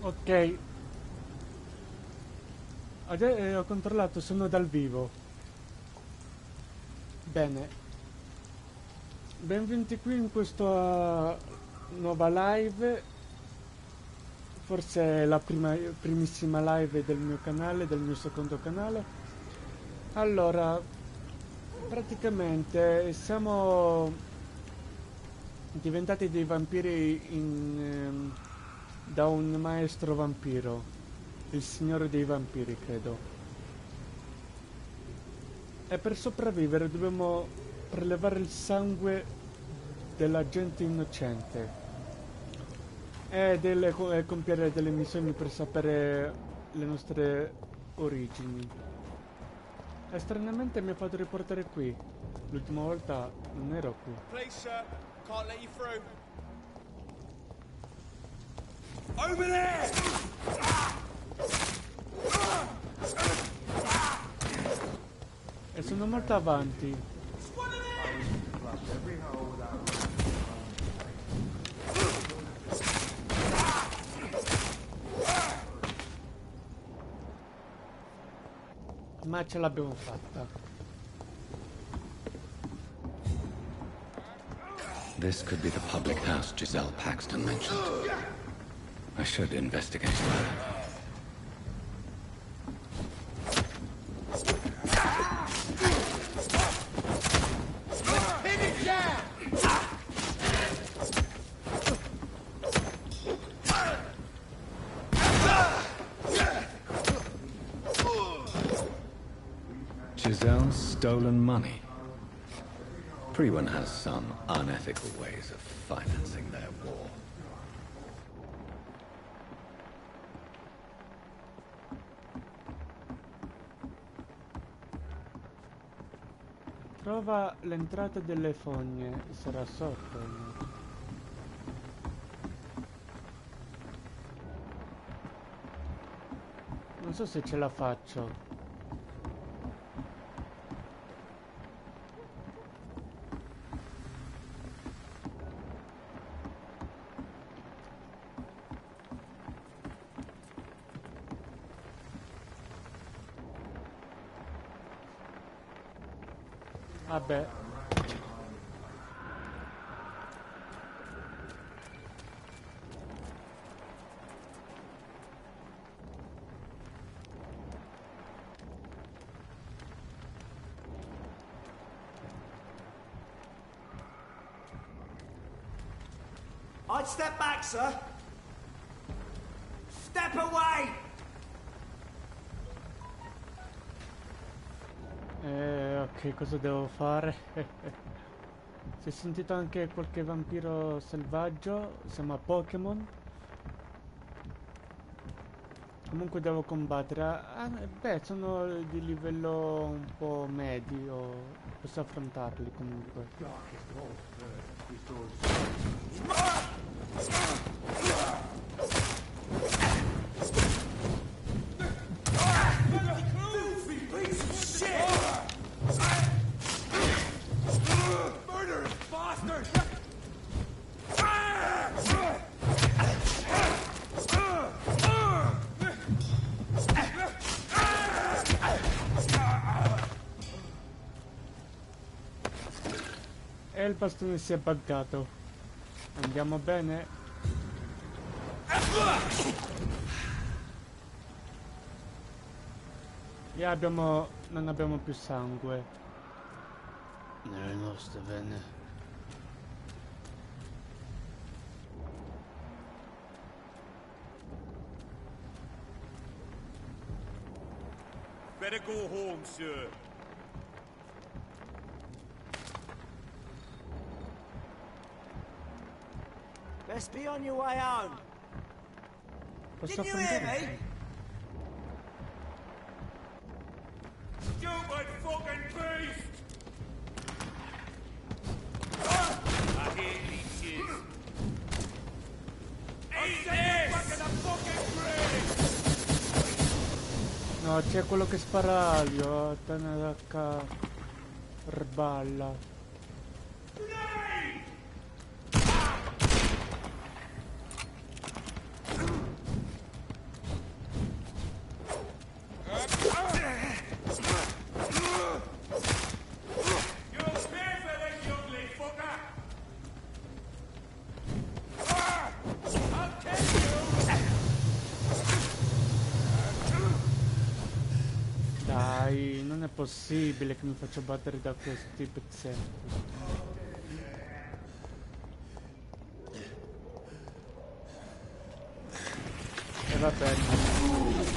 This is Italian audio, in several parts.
Ok. Ho controllato, sono dal vivo. Bene. Benvenuti qui in questa nuova live. Forse è la primissima live del mio canale, del mio secondo canale. Allora, praticamente siamo diventati dei vampiri da un maestro vampiro, il signore dei vampiri, credo. E per sopravvivere dobbiamo prelevare il sangue della gente innocente e compiere delle missioni per sapere le nostre origini. E stranamente mi ha fatto riportare qui. L'ultima volta non ero qui. Please, sir, can't let you through. Over there! E sono molto avanti. Ma ce l'abbiamo fatta. This could be the public house Giselle Paxton mentioned. I should investigate. Giselle's stolen money. Everyone has some unethical ways of financing their war. Trova l'entrata delle fogne. Sarà sotto. Non so se ce la faccio. Vabbè. I'd step back, sir. Step away! Ok, cosa devo fare? Si è sentito anche qualche vampiro selvaggio? Siamo a Pokémon. Comunque devo combattere. Beh, sono di livello un po' medio. Posso affrontarli comunque. E il bastone si è buggato. Andiamo bene? E non abbiamo più sangue nelle nostre vene. Better go home, sir. Best be on your way home. Posso Did you hear affrontare? me? Stupid fucking beast! I hate leeches. Eat this! Back in the fucking brain! No, c'è quello che spara alio. Tanaka Rballa. possibile che mi faccio battere da questi pezzetti? E va bene.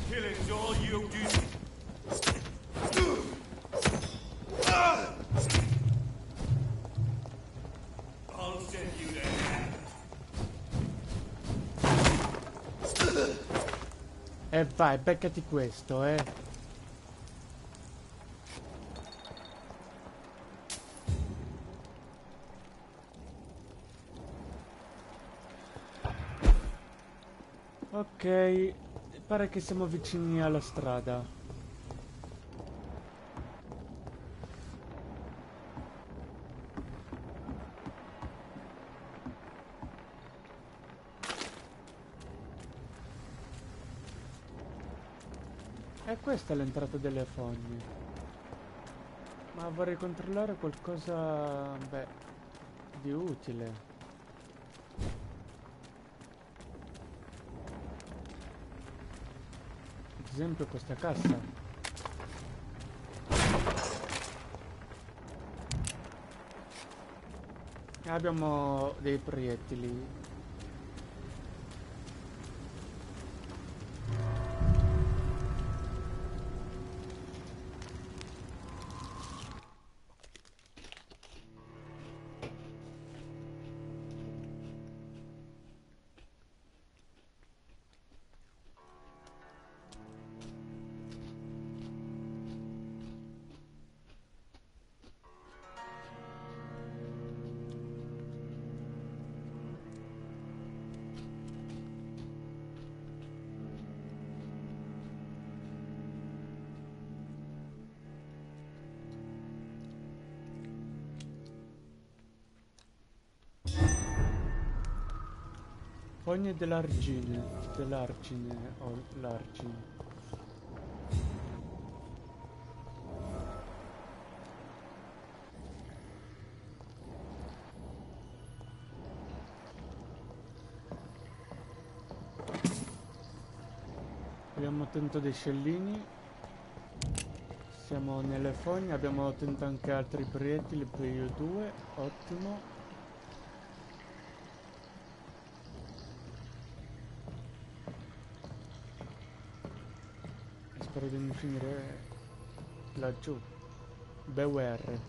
Killing's all you do. I'll send you there. E vai, beccati questo, Ok, pare che siamo vicini alla strada. E questa è l'entrata delle fogne. Ma vorrei controllare qualcosa, beh, di utile. Ad esempio questa cassa. Abbiamo dei proiettili. Fogne dell'argine o l'argine. Abbiamo ottenuto dei scellini. Siamo nelle fogne, abbiamo ottenuto anche altri proiettili per io due, ottimo. Spero di non finire laggiù. Beware.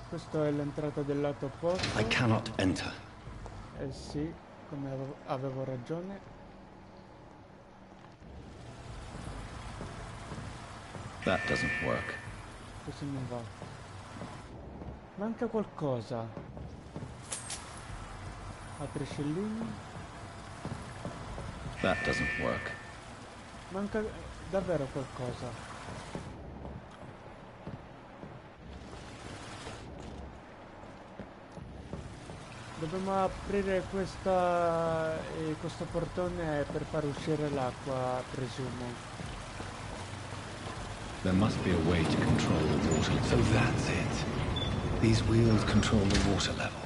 Questa è l'entrata del lato opposto. I cannot enter. Eh sì, come avevo ragione. That doesn't work. Così non va. Manca qualcosa. Altri scellini. That doesn't work. Manca davvero qualcosa. Dobbiamo aprire questo portone per far uscire l'acqua, presumo. There must be a way to control the water level. So that's it. These wheels control the water level.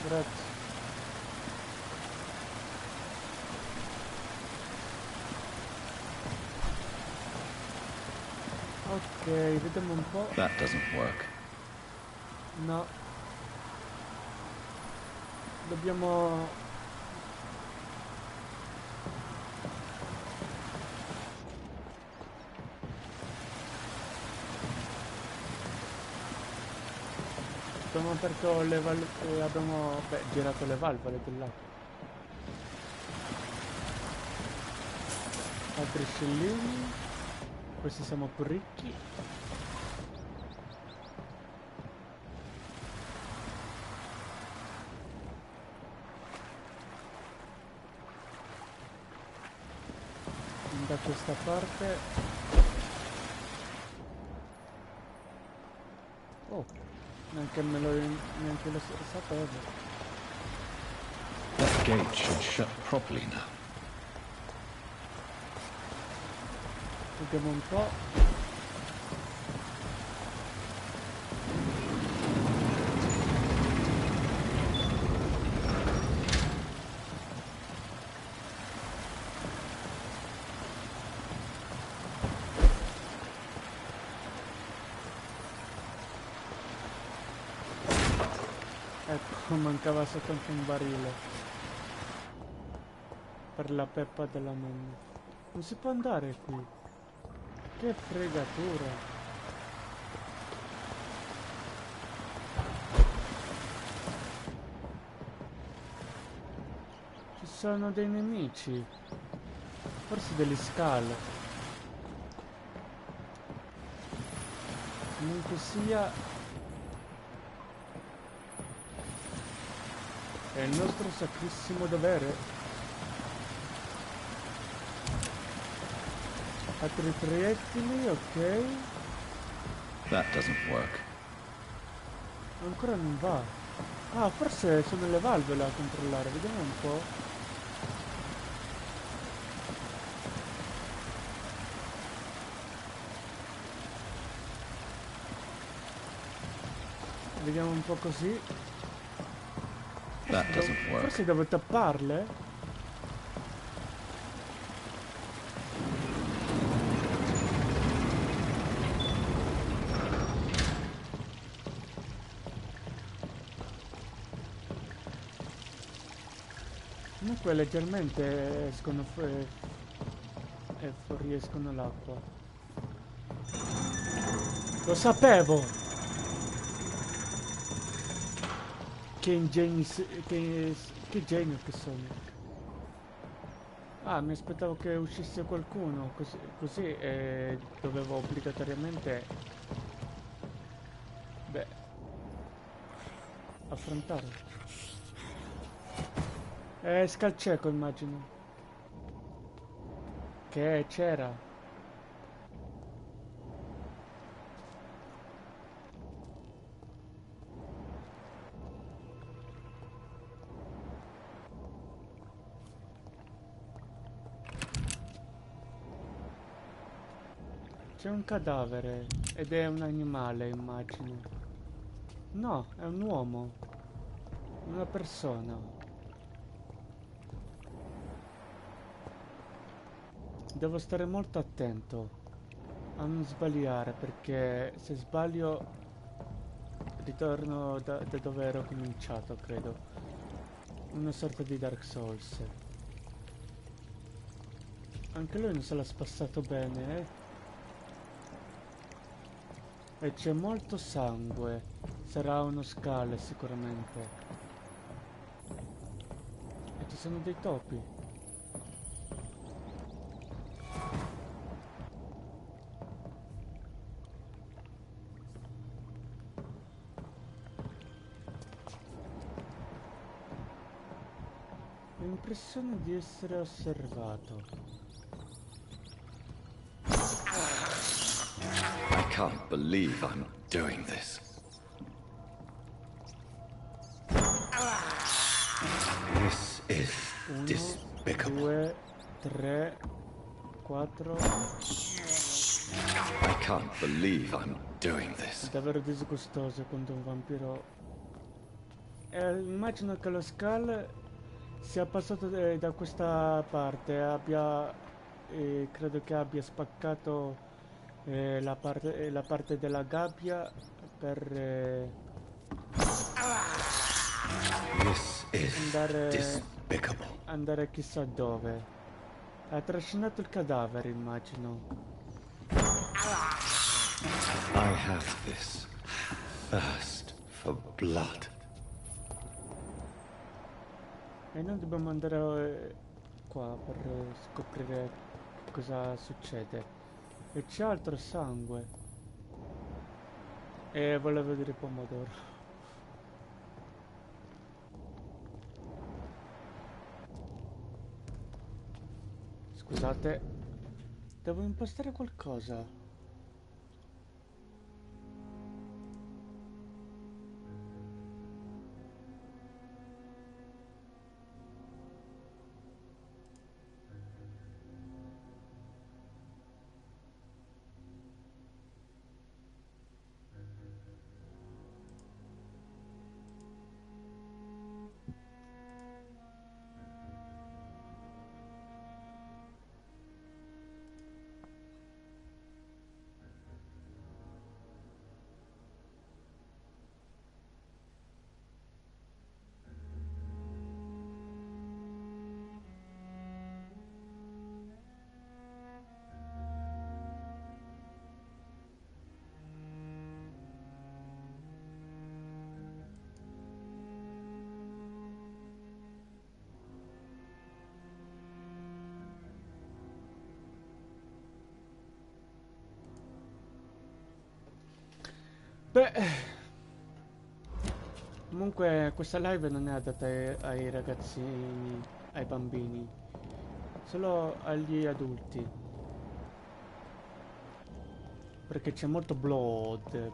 Grazie. Ok, vediamo un po'. That doesn't work. No. Dobbiamo... Abbiamo aperto le valvole... abbiamo girato le valvole dell'acqua. Altri scellini. Questi siamo più ricchi. Da questa parte Oh, neanche lo sapevo. That gate should shut properly now. Vediamo un po'. Ecco, mancava soltanto un barile per la peppa della nonna. Non si può andare qui. Che fregatura. Ci sono dei nemici. Forse degli scale. Comunque sia, è il nostro sacrissimo dovere. Altri proiettili, ok. That doesn't work. Ancora non va. Ah, forse sono le valvole a controllare. Vediamo un po'. Vediamo un po' così. That doesn't work. Forse devo tapparle. Comunque leggermente escono e fuoriescono l'acqua. Lo sapevo! Che ingegni... che genio che sono. Ah, mi aspettavo che uscisse qualcuno, così dovevo obbligatoriamente... Beh... affrontarlo. Scalceco immagino. Che c'era. C'è un cadavere ed è un animale immagino. No, è un uomo. Una persona. Devo stare molto attento a non sbagliare perché se sbaglio ritorno da dove ero cominciato, credo. Una sorta di Dark Souls. Anche lui non se l'ha spassato bene, eh? E c'è molto sangue. Sarà uno scale sicuramente. E ci sono dei topi. Ho l'impressione di essere osservato. I can't believe I'm doing this. This is 1, despicable. 2, 3, 4. I can't believe I'm doing È this. davvero disgustoso quando un vampiro... immagino che lo Skull sia passato da questa parte, credo che abbia spaccato la parte della gabbia per This is andare despicable. chissà dove. Ha trascinato il cadavere, immagino. I have this thirst for blood. E noi dobbiamo andare qua per scoprire cosa succede. E c'è altro sangue. E volevo dire pomodoro. Scusate. Devo impostare qualcosa. Beh, comunque questa live non è adatta ai ragazzini, ai bambini, solo agli adulti. Perché c'è molto blood.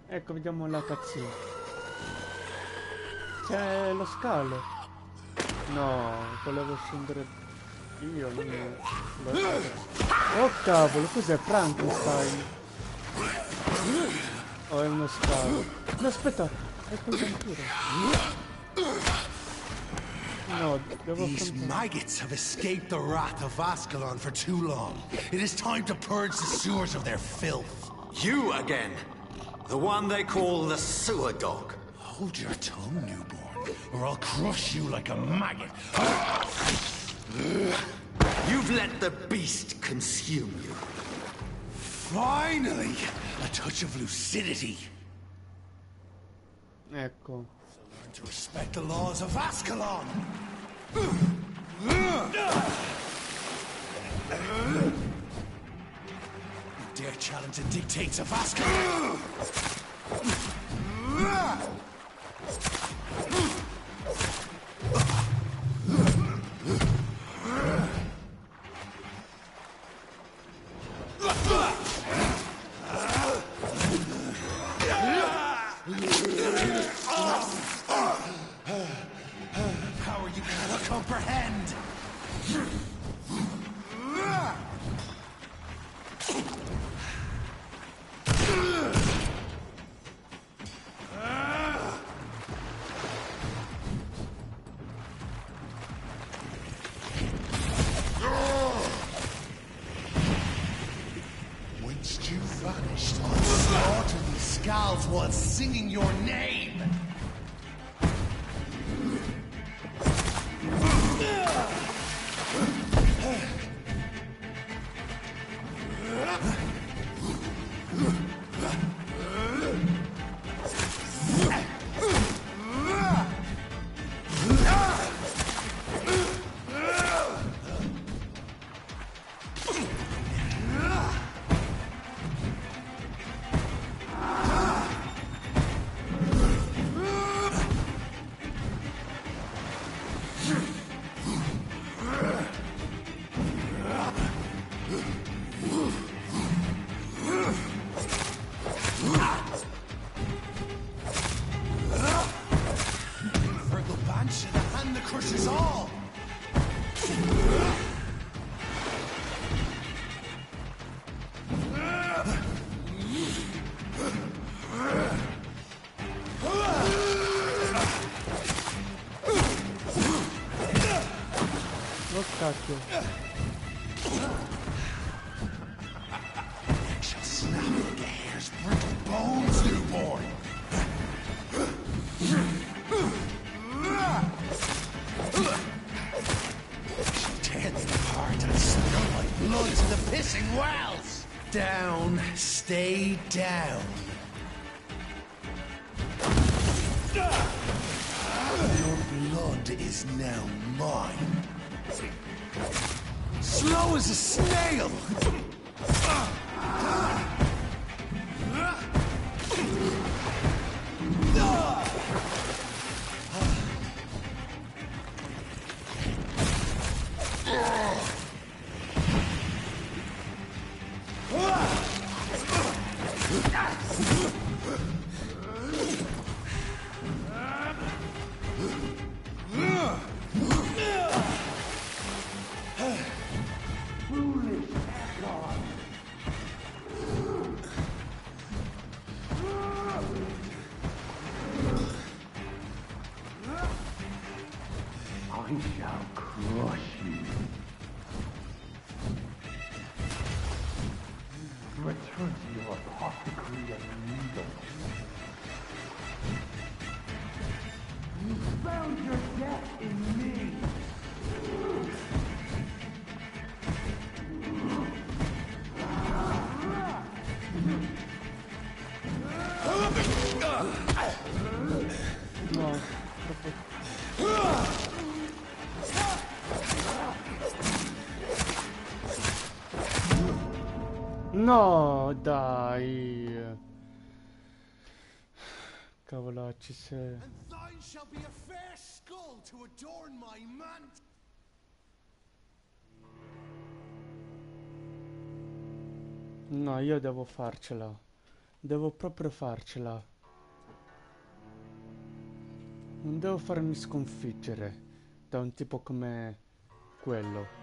Ecco, vediamo la cutscene. C'è lo scalo. No, volevo scendere io, non oh cavolo, cos'è Frankenstein? Oh, è uno scalo. No, aspetta, è quel vampiro. No, devo These maggots have escaped the wrath of Ascalon for too long. It is time to purge the sewers of their filth. You again! The one they call the sewer dog. Hold your tongue, newborn, or I'll crush you like a maggot. You've let the beast consume you. Finally, a touch of lucidity. Ecco. Learn to respect the laws of Ascalon. You dare challenge the dictates of Ascalon? Power you cannot comprehend. Whence you vanished, I'll slaughter these skulls while singing your name. Crushes all! Oh cacchio. Neck shall snap like a hare's brittle bones, newborn! Tear them apart and spill my blood to the pissing wells! Down, stay down. Your blood is now mine. Slow as a snail! No, dai. Cavolo, ci sei. And thine shall be a fair skull to adorn my mantle. No, io devo farcela. Devo proprio farcela. Non devo farmi sconfiggere da un tipo come quello.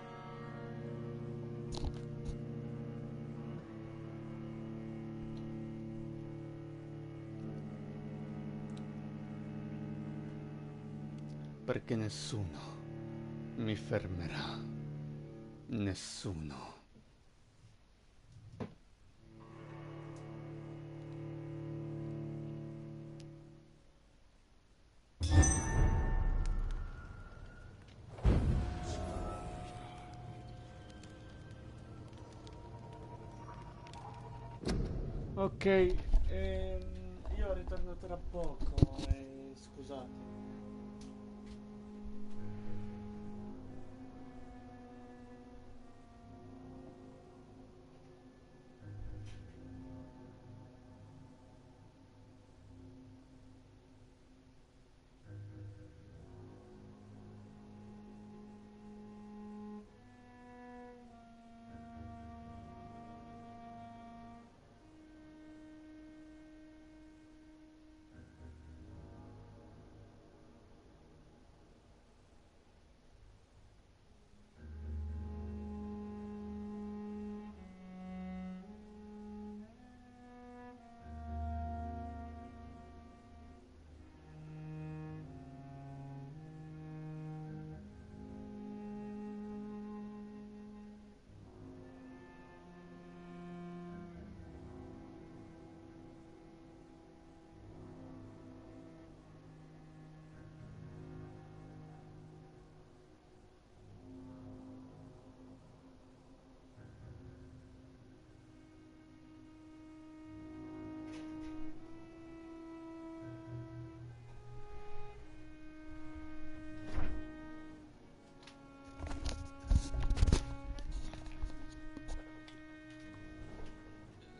Perché nessuno mi fermerà. Nessuno. Ok, io ritorno tra poco, scusate.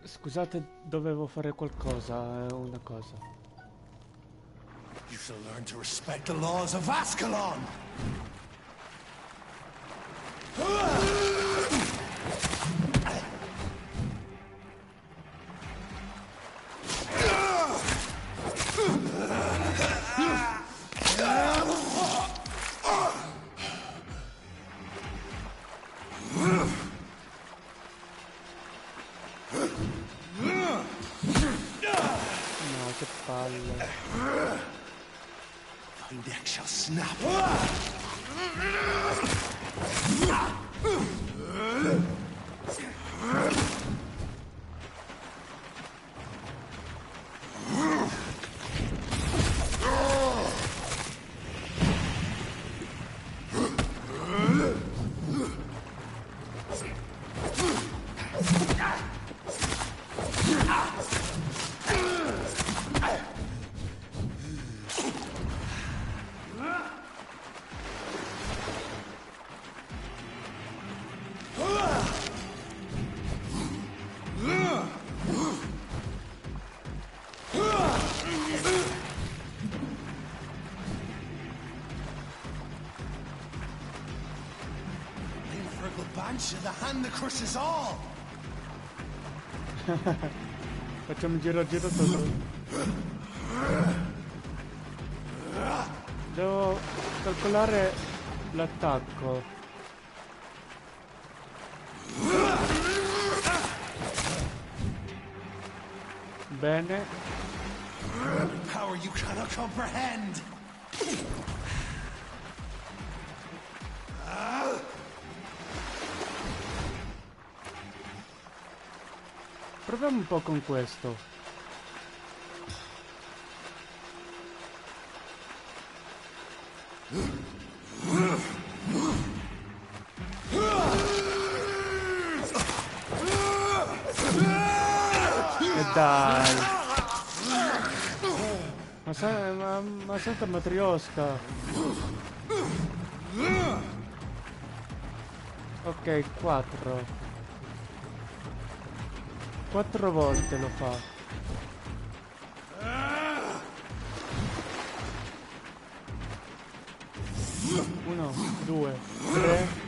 Scusate, dovevo fare qualcosa, una cosa. You shall learn to respect the laws of Ascalon! No, che palle. Thy neck shall snap. The hand that crushes all. Facciamo un giro tutto. Devo calcolare l'attacco. Bene. Power you cannot comprehend. Proviamo un po' con questo. E dai. Ma senta matriosca. Ok, 4. 4 volte lo fa. 1, 2, 3.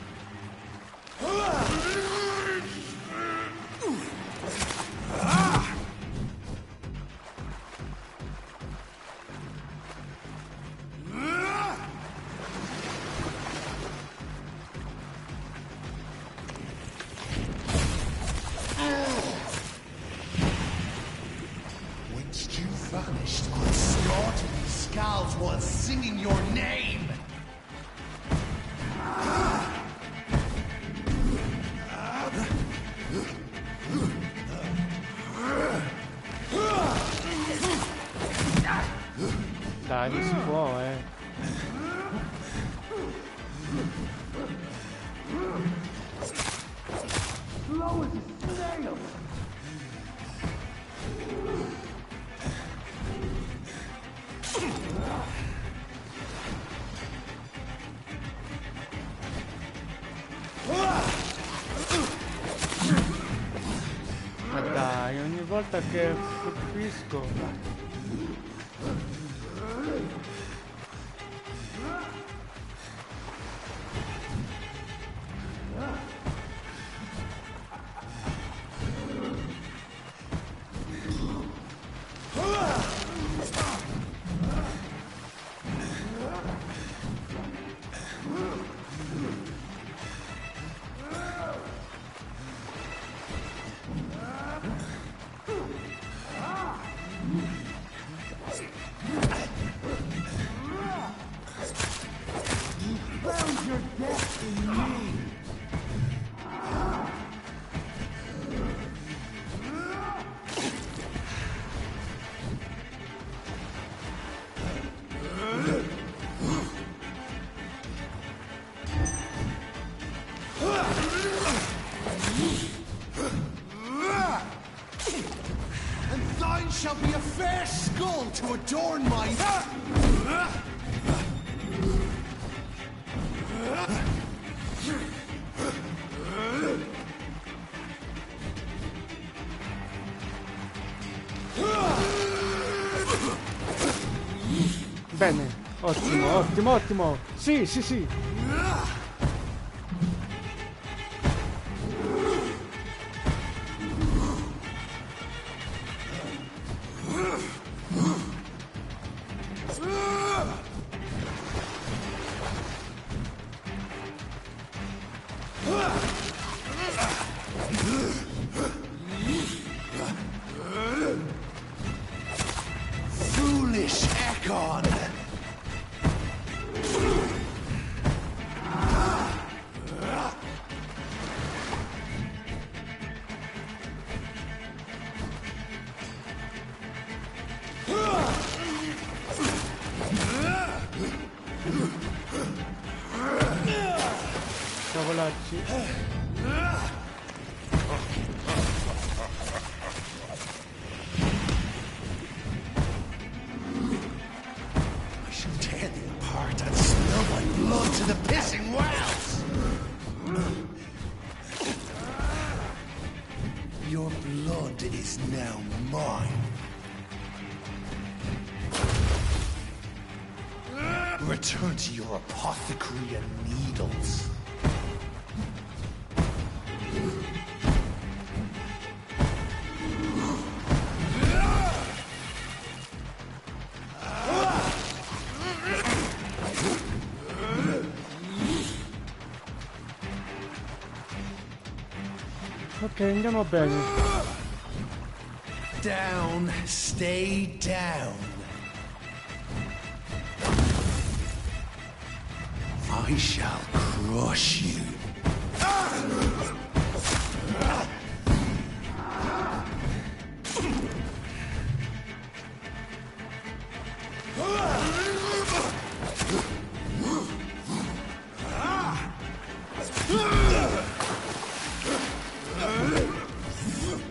Whence you vanished, on slaughtering skulls while singing your name. Dai, non si può, Slow as a snail. Ma dai, ogni volta che colpisco. Shall be a fair skull to adorn my... Bene, ottimo, ottimo, ottimo. Sì, sì, sì. Foolish Ekon! Cavolacci. I shall tear thee apart and spill my blood to the pissing wells! Your blood is now mine. Return to your apothecary and needles. Ok, andiamo bene. Down, stay down. I shall crush you.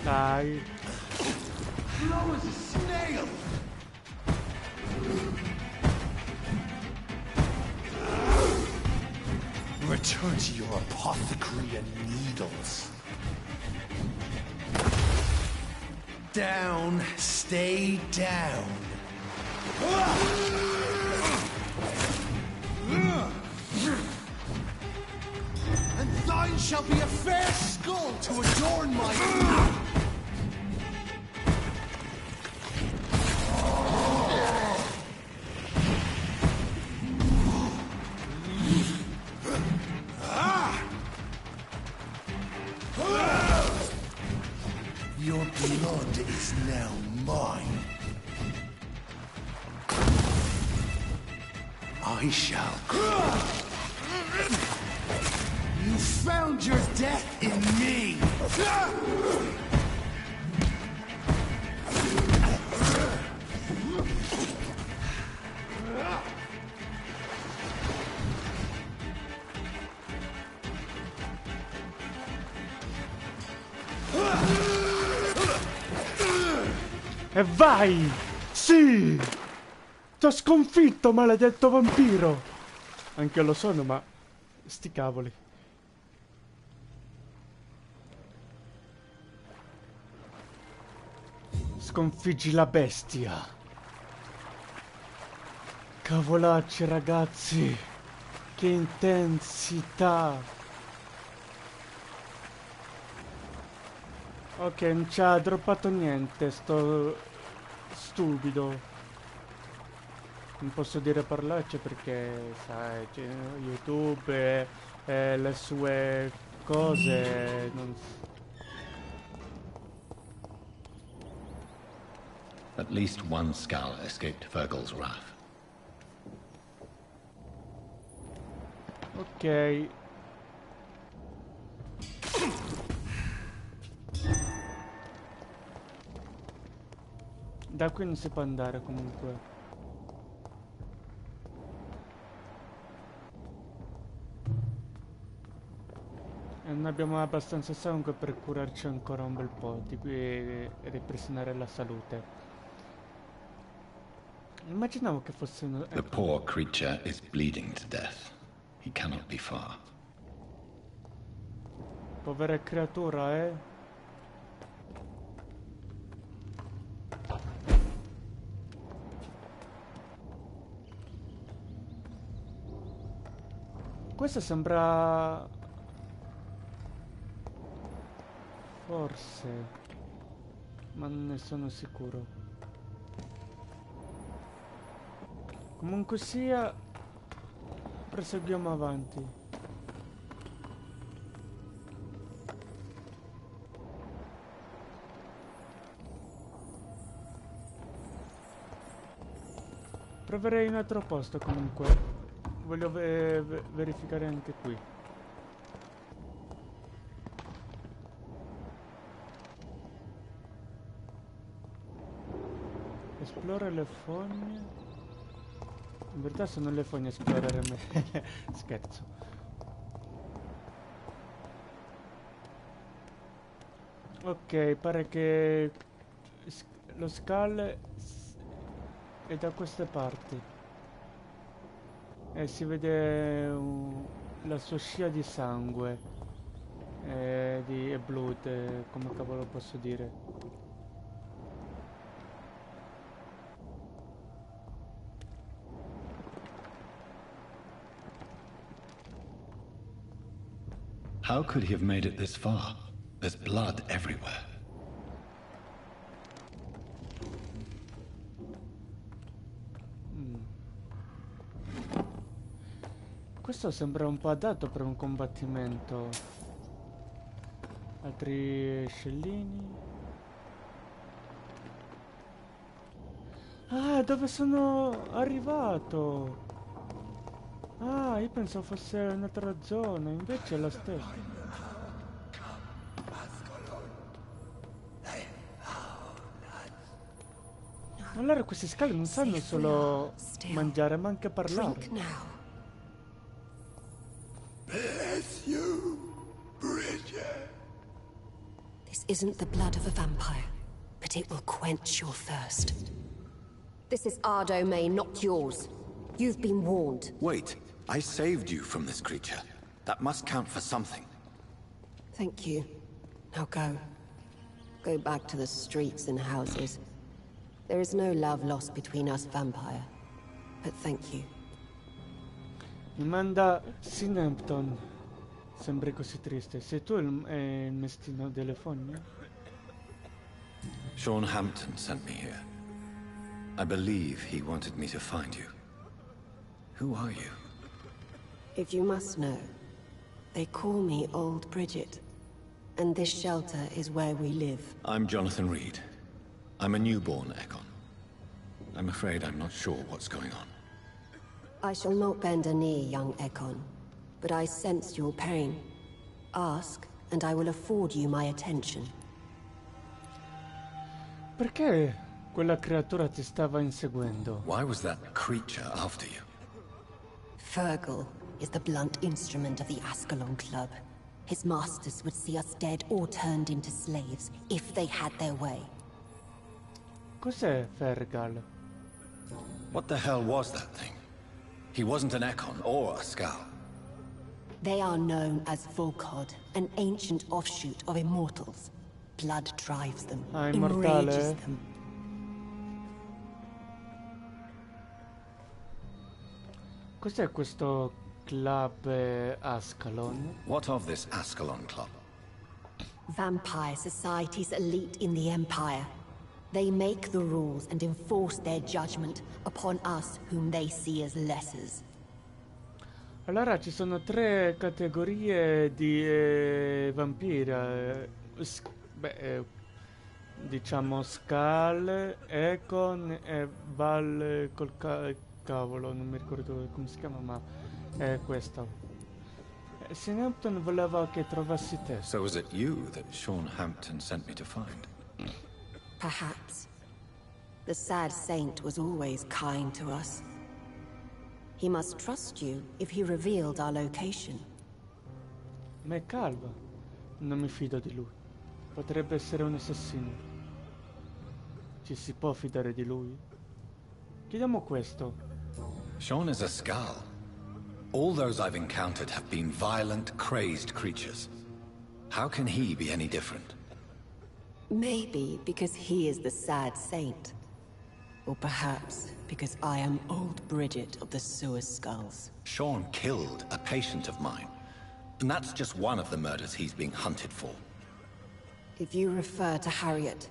Dai. Slow as a snail. Return to your apothecary and needles. Down, stay down. And thine shall be a fair skull to adorn my... Your blood is now mine. I shall... You found your death in me! E vai! Sì! Ti ho sconfitto, maledetto vampiro! Anche lo sono, ma... sti cavoli. Sconfiggi la bestia. Cavolacci, ragazzi. Che intensità. Ok, non ci ha droppato niente, sto stupido. Non posso dire parolacce perché, sai, YouTube e le sue cose non... At least one skull escaped Virgil's wrath. Ok. Da qui non si può andare comunque. E non abbiamo abbastanza sangue per curarci ancora un bel po' e ripristinare la salute. Immaginavo che fosse The poor creature is bleeding to death. He cannot be far. Povera creatura, eh? Questo sembra... forse... ma non ne sono sicuro. Comunque sia... proseguiamo avanti. Proverei un altro posto comunque. Voglio verificare anche qui. Esplora le fogne. In verità sono le fogne a esplorare me. Scherzo. Ok, pare che lo scale è da queste parti. E si vede la sua scia di sangue. Di blood, come cavolo posso dire. How could he have made it this far? There's blood everywhere. Questo sembra un po' adatto per un combattimento. Altri scellini. Ah, dove sono arrivato? Ah, io pensavo fosse un'altra zona, invece è la stessa. Allora questi scali non sanno solo mangiare, ma anche parlare. Bless you, Bridget. This isn't the blood of a vampire, but it will quench your thirst. This is our domain, not yours. You've been warned. Wait, I saved you from this creature. That must count for something. Thank you. Now go. Go back to the streets and houses. There is no love lost between us, Vampire. But thank you. Mi manda Sinempton. Sembri così triste. Sei tu il mestino delle fogne? Sean Hampton sent me here. I believe he wanted me to find you. Who are you? If you must know, they call me Old Bridget. And this shelter is where we live. I'm Jonathan Reed. I'm a newborn Ekon. I'm afraid I'm not sure what's going on. I shall not bend a knee, young Ekon. But I sense your pain. Ask, and I will afford you my attention. Perché quella creatura ti stava inseguendo? Why was that creature after you? Fergal is the blunt instrument of the Ascalon Club. His masters would see us dead or turned into slaves if they had their way. Cos'è Fergal? What the hell was that thing? He wasn't an Ekon or a Skal. They are known as Volkod, an ancient offshoot of immortals. Blood drives them, Ah, enrages immortale. them. Cos'è questo club Ascalon? What of this Ascalon Club? Vampire society's elite in the Empire. They make the rules and enforce their judgment upon us whom they see as lessers. Allora ci sono tre categorie di vampira. Diciamo Skal, Ekon e Val col cavolo, non mi ricordo come si chiama, ma è questo. Sinempton voleva che trovassi te. So was it you that Sean Hampton sent me to find? Perhaps. The sad saint was always kind to us. He must trust you if he revealed our location. Ma è calva. Non mi fido di lui. Potrebbe essere un assassino. Ci si può fidare di lui? Chiediamo questo. Sean is a Skal. All those I've encountered have been violent, crazed creatures. How can he be any different? Maybe because he is the sad saint. Or perhaps because I am Old Bridget of the Sewer Skulls. Sean killed a patient of mine. And that's just one of the murders he's being hunted for. If you refer to Harriet,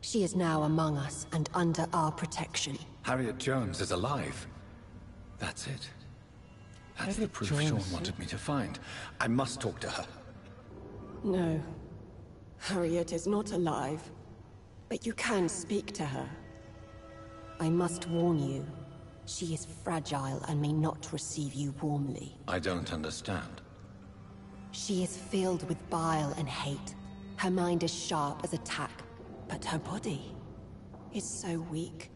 she is now among us and under our protection. Harriet Jones is alive. That's it. That's the Harriet proof Jones, Sean wanted me to find. I must talk to her. No. Harriet is not alive. But you can speak to her. I must warn you. She is fragile and may not receive you warmly. I don't understand. She is filled with bile and hate. Her mind is sharp as a tack, but her body is so weak.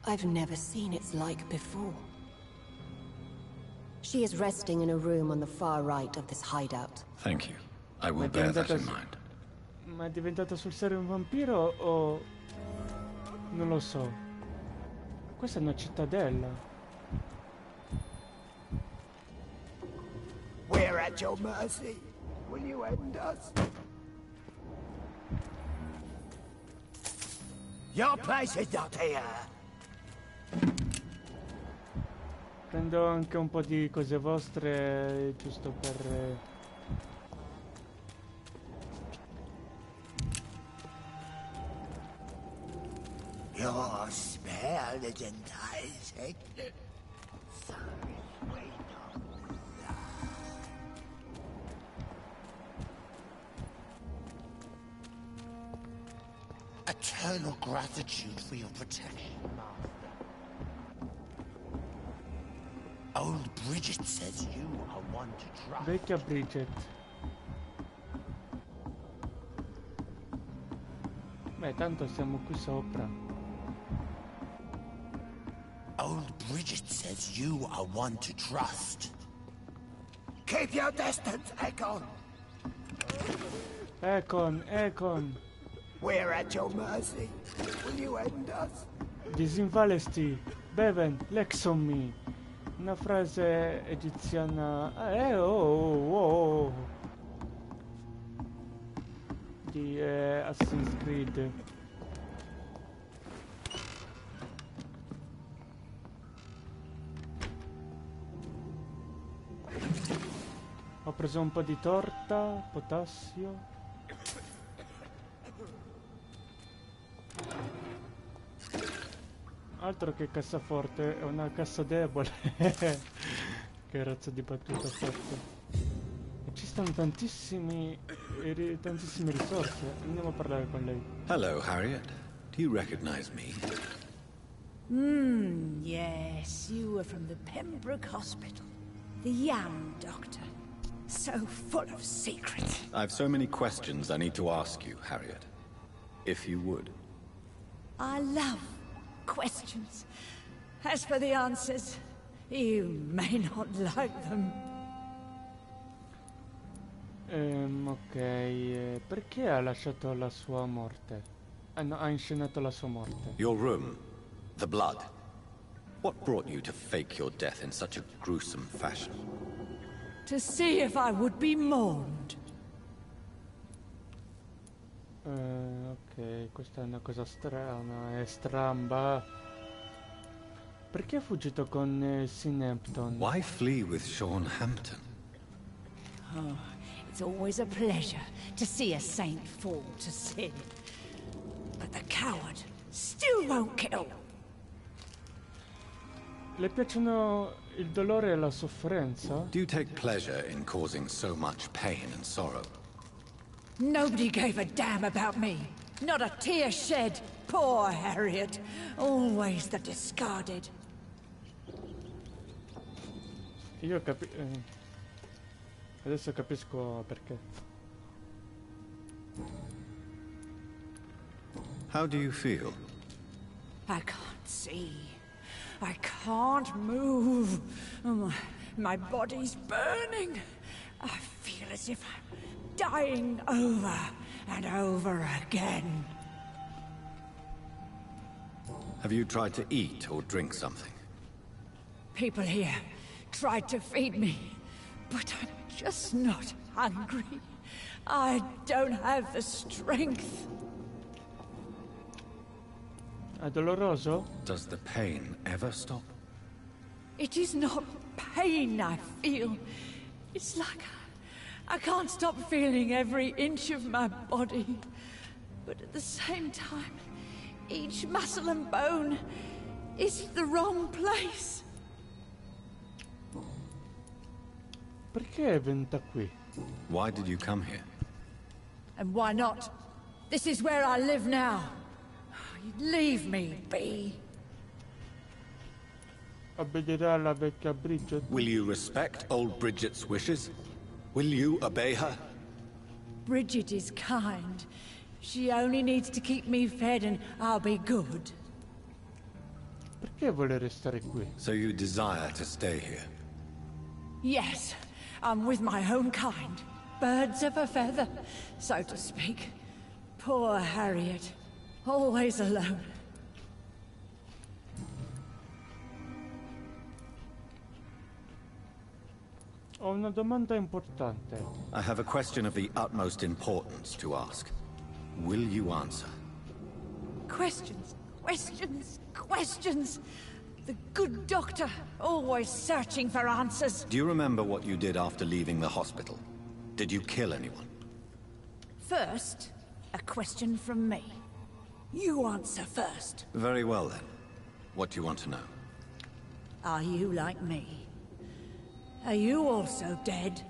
I've never seen its like before. She is resting in a room on the far right of this hideout. Thank you. I will Ma è bear that in diventata- mind. Ma è diventata sul serio un vampiro o... non lo so. Questa è una cittadella. We're at your mercy. Will you end us? Your place is not here. Prendo anche un po' di cose vostre, giusto per... Your smell is enticing. So sweet. Eternal gratitude for your protection, Master. Old Bridget says you are one to trust. Vecchia Bridget. Beh, tanto siamo qui sopra. Old Bridget says you are one to trust. Keep your distance, Ekon. Ekon, We're at your mercy. Will you end us? disinvalesti, Beven, lex on me. Una frase egiziana... oh. Di Assassin's Creed. Ho preso un po' di torta, potassio. Altro che cassaforte, è una cassa debole. Che razza di battuta ho fatto. E ci stanno tantissime risorse. Andiamo a parlare con lei. Hello, Harriet. Do you recognize me? Yes, you were from the Pembroke Hospital. The young doctor. So full of secrets. I've so many questions I need to ask you, Harriet. If you would. I love questions. As for the answers, you may not like them. Ok, perché ha lasciato la sua morte? No, ha inscenato la sua morte. Your room. The blood. What brought you to fake your death in such a gruesome fashion? To see if I would be mourned. Ok, questa è una cosa strana, è stramba. Perché ha fuggito con Southampton? Why flee with Sean Hampton? Oh, it's always a pleasure to see a saint fall to sin. But the coward still won't kill. Le piacciono il dolore e la sofferenza? Do you take pleasure in causing so much pain and sorrow? Nobody gave a damn about me. Not a tear shed. Poor Harriet. Always the discarded. Io adesso capisco perché. How do you feel? I can't see. I can't move. My body's burning. I feel as if I'm dying over and over again. Have you tried to eat or drink something? People here tried to feed me, but I'm just not hungry. I don't have the strength. È doloroso? Does the pain ever stop? It is not pain I feel. It's like I can't stop feeling every inch of my body. But at the same time, each muscle and bone is the wrong place. Perché è venuta qui? Why did you come here? And why not? This is where I live now. Leave me be. Obbederà la vecchia Bridget? Will you respect old Bridget's wishes? Will you obey her? Bridget is kind. She only needs to keep me fed and I'll be good. Perché vuole restare qui? So you desire to stay here? Yes, I'm with my own kind. Birds of a feather, so to speak. Poor Harriet. Always alone. Ho una domanda importante. I have a question of the utmost importance to ask. Will you answer? Questions, questions, questions. The good doctor, always searching for answers. Do you remember what you did after leaving the hospital? Did you kill anyone? First, a question from me. You answer first. Very well then. What do you want to know? Are you like me? Are you also dead?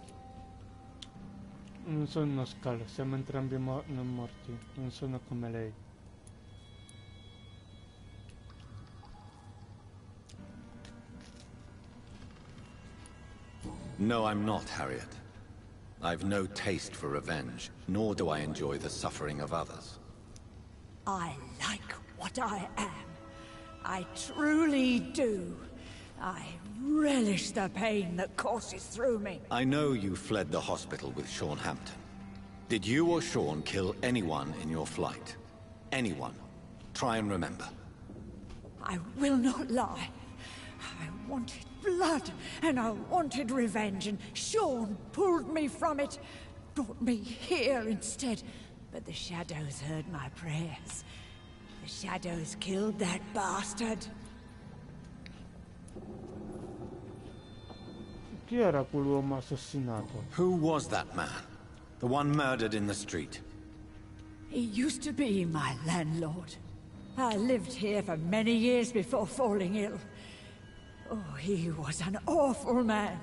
Non sono uno scalo, siamo entrambi non morti. Non sono come lei. No, I'm not, Harriet. I've no taste for revenge, nor do I enjoy the suffering of others. I like what I am. I truly do. I relish the pain that courses through me. I know you fled the hospital with Sean Hampton. Did you or Sean kill anyone in your flight? Anyone? Try and remember. I will not lie. I wanted blood, and I wanted revenge, and Sean pulled me from it, brought me here instead. But the shadows heard my prayers. The shadows killed that bastard. Chi era quell'uomo assassinato? Who was that man? The one murdered in the street? He used to be my landlord. I lived here for many years before falling ill. Oh, he was an awful man.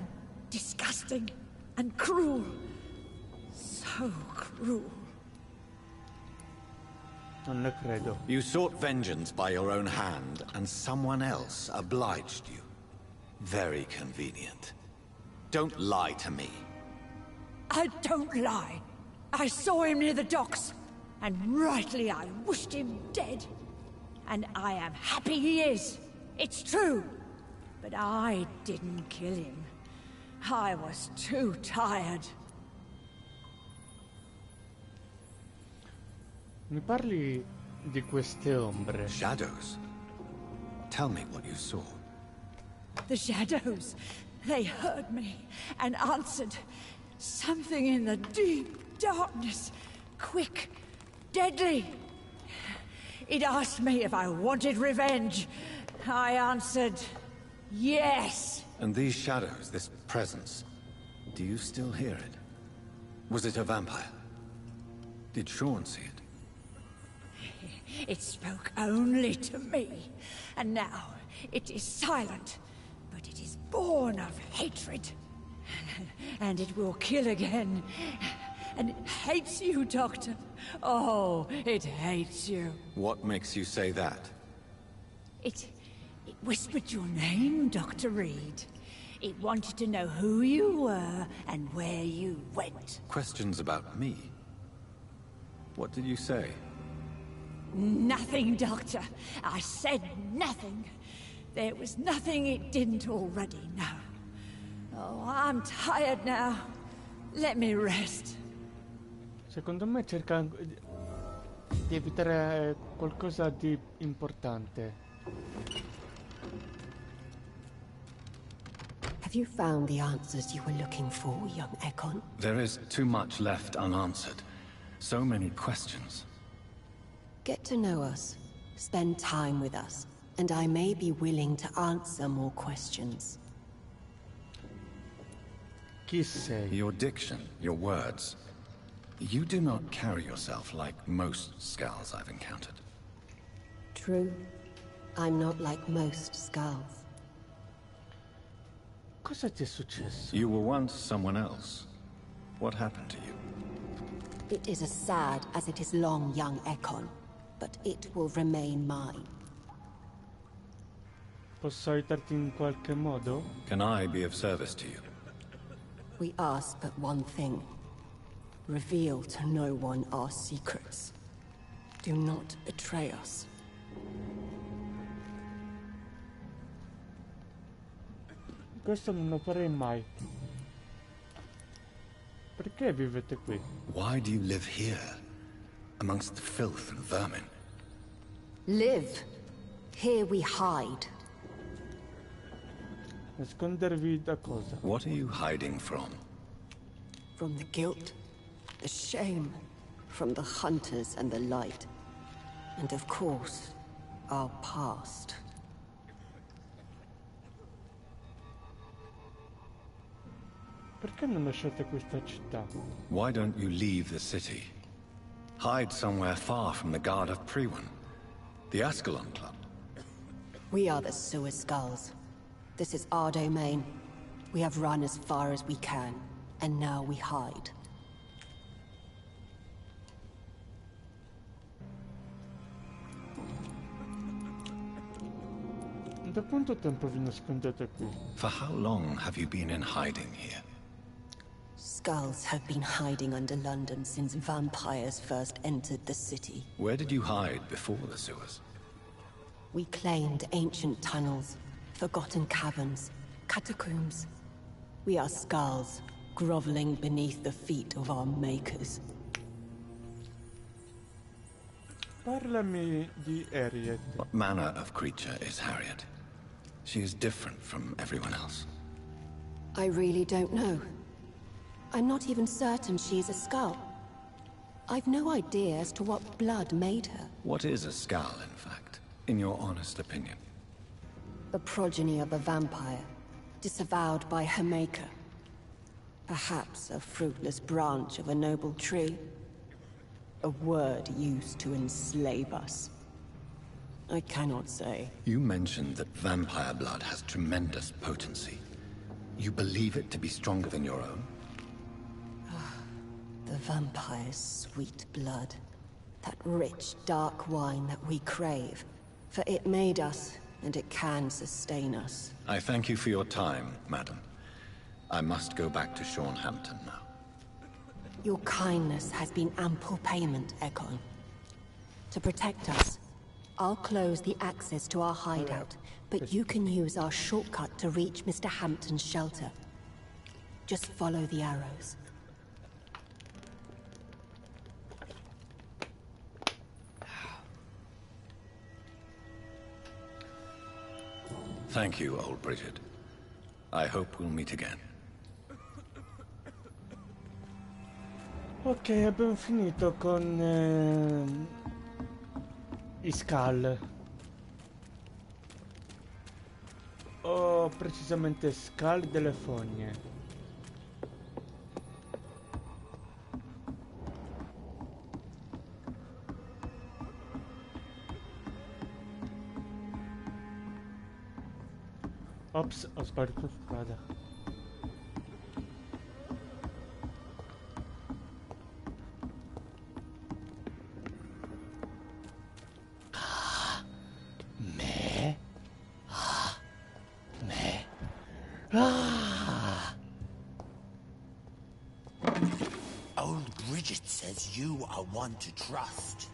Disgusting and cruel. So cruel. Non ne credo. You sought vengeance by your own hand, and someone else obliged you. Very convenient. Don't lie to me. I don't lie. I saw him near the docks, and rightly I wished him dead. And I am happy he is. It's true. But I didn't kill him. I was too tired. Mi parli di queste ombre? Shadows? Tell me what you saw. The shadows, they heard me and answered. Something in the deep darkness. Quick, deadly. It asked me if I wanted revenge. I answered, yes. And these shadows, this presence, do you still hear it? Was it a vampire? Did Sean see it? It spoke only to me, and now it is silent, but it is born of hatred. And it will kill again. And it hates you, Doctor. Oh, it hates you. What makes you say that? It whispered your name, Dr. Reed. It wanted to know who you were and where you went. Questions about me? What did you say? Nothing, Doctor. I said nothing. There was nothing it didn't already know. Oh, I'm tired now. Let me rest. Secondo me cerca di evitare qualcosa di importante. Have you found the answers you were looking for, young Ekon? There is too much left unanswered. So many questions. Get to know us, spend time with us, and I may be willing to answer more questions. Chi sei? Your diction, your words. You do not carry yourself like most Skulls I've encountered. True. I'm not like most Skulls. Cosa ti è successo? You were once someone else. What happened to you? It is as sad as it is long, young Ekon, but it will remain mine. Posso aiutarti in qualche modo? Can I be of service to you? We ask but one thing. Reveal to no one our secrets. Do not betray us. Questo non lo farei mai. Perché vivete qui? Why do you live here? Amongst the filth and vermin? Live. Here we hide. Nascondervi da cosa? What are you hiding from? From the guilt, the shame, from the hunters and the light. And of course, our past. Perché non lasciate questa città? Why don't you leave the city? Hide somewhere far from the guard of Priwen. The Ascalon Club. We are the Sewer Skulls. This is our domain. We have run as far as we can, and now we hide. Da quanto tempo vi nascondete qui? For how long have you been in hiding here? Skulls have been hiding under London since vampires first entered the city. Where did you hide before the sewers? We claimed ancient tunnels, forgotten caverns, catacombs. We are skulls, groveling beneath the feet of our makers. Parlami di Harriet. What manner of creature is Harriet? She is different from everyone else. I really don't know. I'm not even certain she's a skull. I've no idea as to what blood made her. What is a skull, in fact, in your honest opinion? The progeny of a vampire, disavowed by her maker. Perhaps a fruitless branch of a noble tree. A word used to enslave us. I cannot say. You mentioned that vampire blood has tremendous potency. You believe it to be stronger than your own? The vampire's sweet blood. That rich, dark wine that we crave. For it made us, and it can sustain us. I thank you for your time, madam. I must go back to Hampton now. Your kindness has been ample payment, Ekon. To protect us, I'll close the access to our hideout, but you can use our shortcut to reach Mr. Hampton's shelter. Just follow the arrows. Thank you, old Bridget. I hope we'll meet again. Ok, abbiamo finito con i Skull. O precisamente Skull delle fogne. Ops, ho sbagliato strada. Old Bridget says you are one to trust.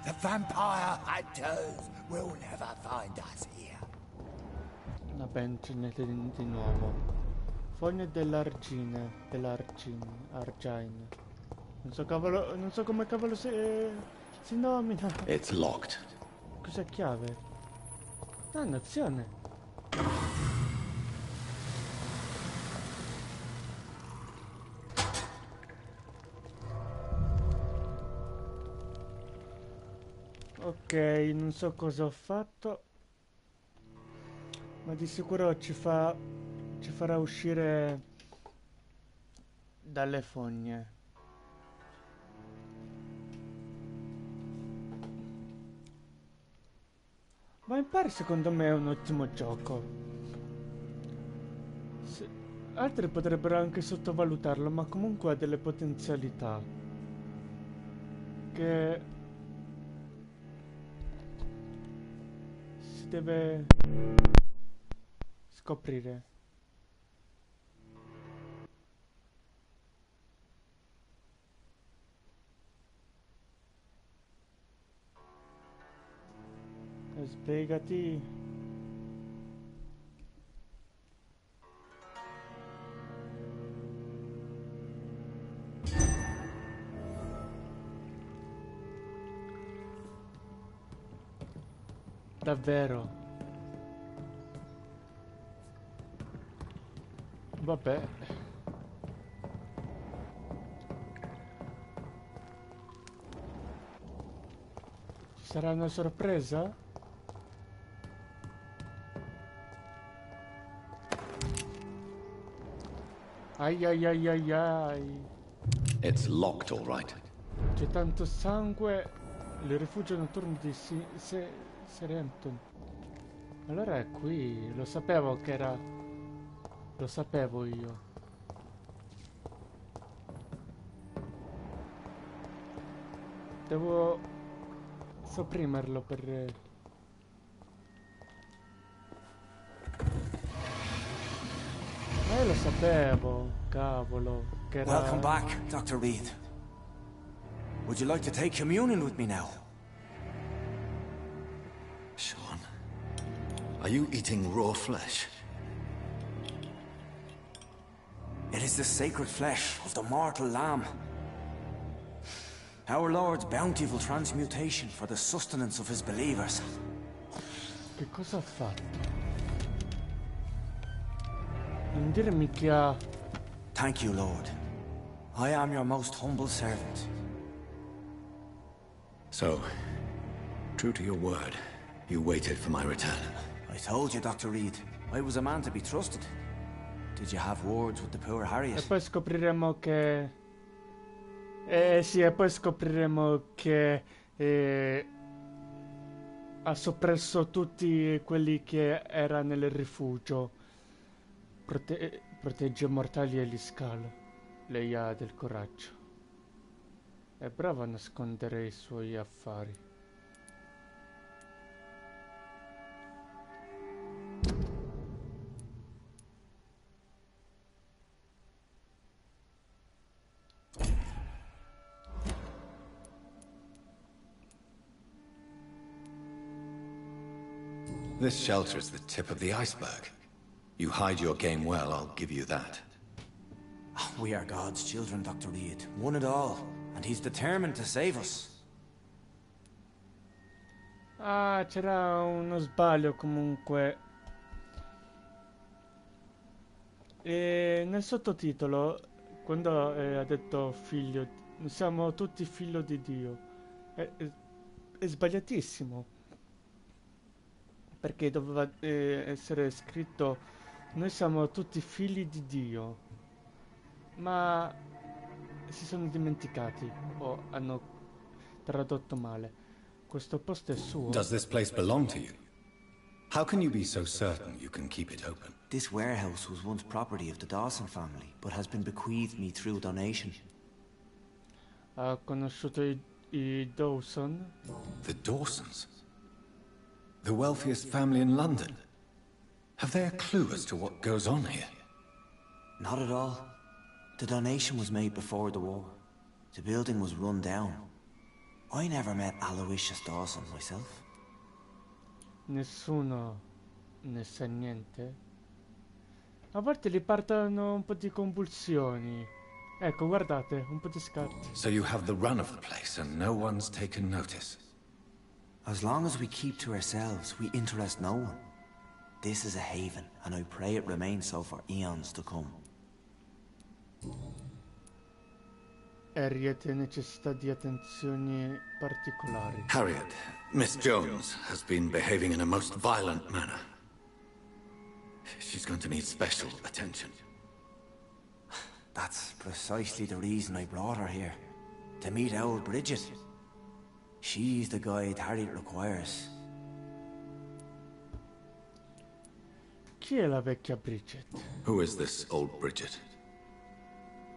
The vampire hunters will never find us here. Una bench di nuovo. Fogne dell'argine. Argine. Non so come cavolo si nomina. It's locked. Cos'è chiave? Dannazione. Ok, non so cosa ho fatto, ma di sicuro ci farà uscire dalle fogne. Vampyr secondo me è un ottimo gioco. Altri potrebbero anche sottovalutarlo, ma comunque ha delle potenzialità che si deve scoprire. Sbrigati. Davvero? Vabbè. Ci sarà una sorpresa? Ai ai ai ai ai. It's locked, all right. C'è tanto sangue. Il rifugio notturno di Serempton. Allora è qui. Lo sapevo che era. Lo sapevo io. Devo sopprimerlo per. Lo sapevo, cavolo, che era... Welcome back, Dr. Reed. Would you like to take communion with me now? Sean, are you eating raw flesh? It is the sacred flesh of the mortal lamb. Our Lord's bountiful transmutation for the sustenance of his believers. Che cosa ha fatto? Non dirmi che ha... Thank you, Lord. I am your most humble servant, So, true to your word, you waited for my return. I told you, Dr. Reed. I was a man to be trusted. Did you have words with the poor E Harriet? poi scopriremo che... sì, e poi scopriremo che ha soppresso tutti quelli che era nel rifugio. Protegge i mortali e gli scala. Lei ha del coraggio. È brava a nascondere i suoi affari. This shelter is the tip of the iceberg. You hide your game well, I'll give you that. We are God's children, Dr. Reed. One and all. And he's determined to save us. Ah, c'era uno sbaglio comunque. E nel sottotitolo, quando ha detto figlio, siamo tutti figlio di Dio, è sbagliatissimo. Perché doveva essere scritto, noi siamo tutti figli di Dio. Ma si sono dimenticati o hanno tradotto male. Questo posto è suo. Does this place belong to you? How can you be so certain you can keep it open? This warehouse was once property of the Dawson family, but has been bequeathed me through donation. Ha conosciuto i Dawson? The Dawsons? The wealthiest family in London? Have they a clue as to what goes on here? Not at all. The donation was made before the war. The building was run down. I never met Aloysius Dawson myself. Nessuno ne sa niente. A volte gli partono un po' di convulsioni. Ecco, guardate, un po' di scatti. So you have the run of the place and no one's taken notice? As long as we keep to ourselves, we interest no one. This is a haven, and I pray it remains so for eons to come. Harriet necessita di attenzioni particolari. Harriet, Miss Jones has been behaving in a most violent manner. She's going to need special attention. That's precisely the reason I brought her here. To meet old Bridget. She's the guide Harriet requires. Chi è la vecchia Bridget? Who is this old Bridget?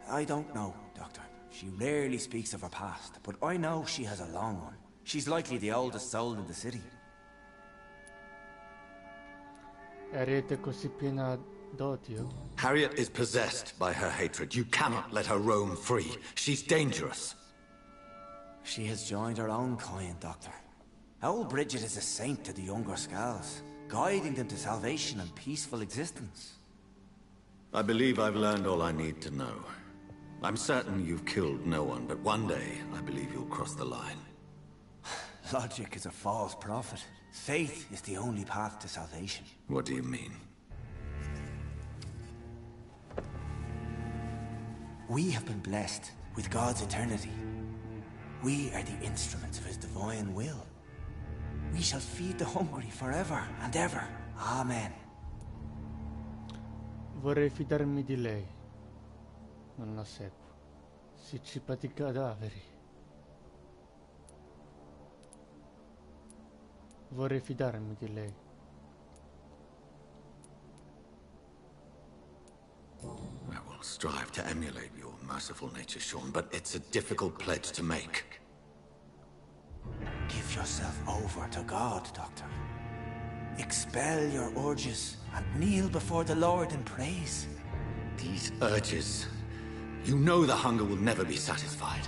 I don't know, Doctor. She rarely speaks of her past, but I know she has a long one. She's likely the oldest soul in the city. Harriet è così piena d'odio? Harriet is possessed by her hatred. You cannot let her roam free. She's dangerous. She has joined her own kind, Doctor. Old Bridget is a saint to the younger Scals, guiding them to salvation and peaceful existence. I believe I've learned all I need to know. I'm certain you've killed no one, but one day I believe you'll cross the line. Logic is a false prophet. Faith is the only path to salvation. What do you mean? We have been blessed with God's eternity. We are the instruments of His divine will. We shall feed the hungry forever and ever. Amen. Vorrei fidarmi di lei. Non la seguo. Si ciba di cadaveri. Vorrei fidarmi di lei. I will strive to emulate your merciful nature, Sean, but it's a difficult pledge to make. Give yourself over to God, Doctor. Expel your urges and kneel before the Lord in praise. These urges... You know the hunger will never be satisfied.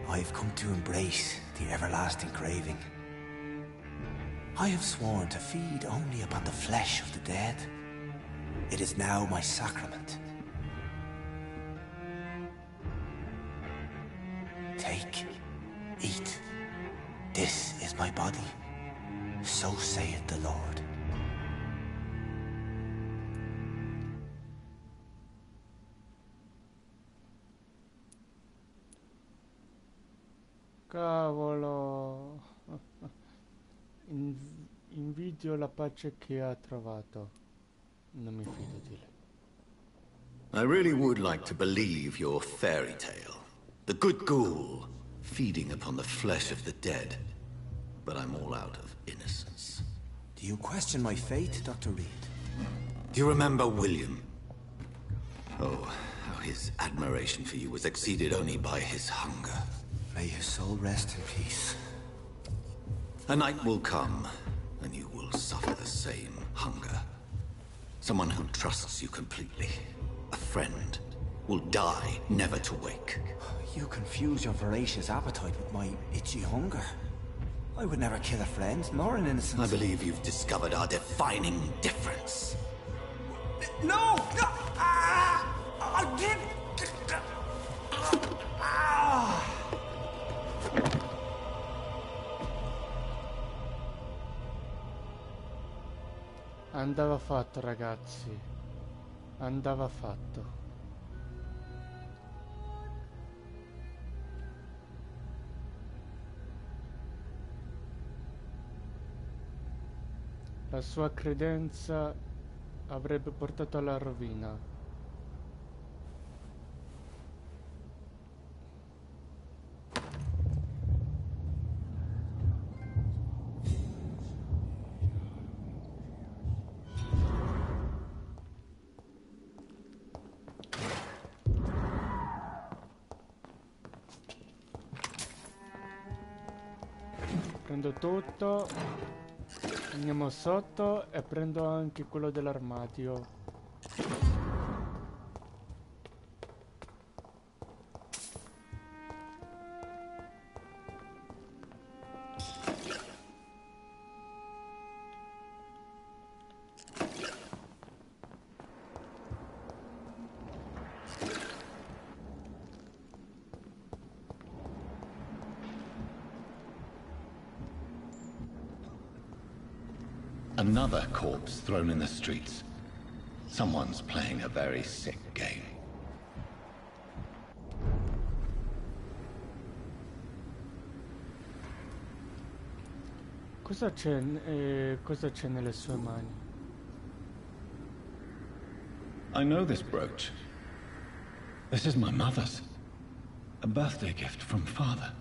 I've come to embrace the everlasting craving. I have sworn to feed only upon the flesh of the dead. It is now my sacrament. Take, eat. This is my body. So saith the Lord. Cavolo. Invidio la pace che ha trovato. Non mi fido di lei. I really would like to believe your fairy tale. The good ghoul, feeding upon the flesh of the dead. But I'm all out of innocence. Do you question my faith, Dr. Reed? Do you remember William? Oh, how his admiration for you was exceeded only by his hunger. May his soul rest in peace. A night will come, and you will suffer the same hunger. Someone who trusts you completely, a friend, will die never to wake. You confuse your voracious appetite with my itchy hunger. I would never kill a friend, nor an innocent. I believe you've discovered our defining difference. No! No! I did... Andava fatto, ragazzi. Andava fatto. La sua credenza avrebbe portato alla rovina. Prendo tutto, andiamo sotto e prendo anche quello dell'armadio. Another corpse thrown in the streets. Someone's playing a very sick game. Cosa c'è nelle sue mani? I know this brooch. This is my mother's. A birthday gift from father.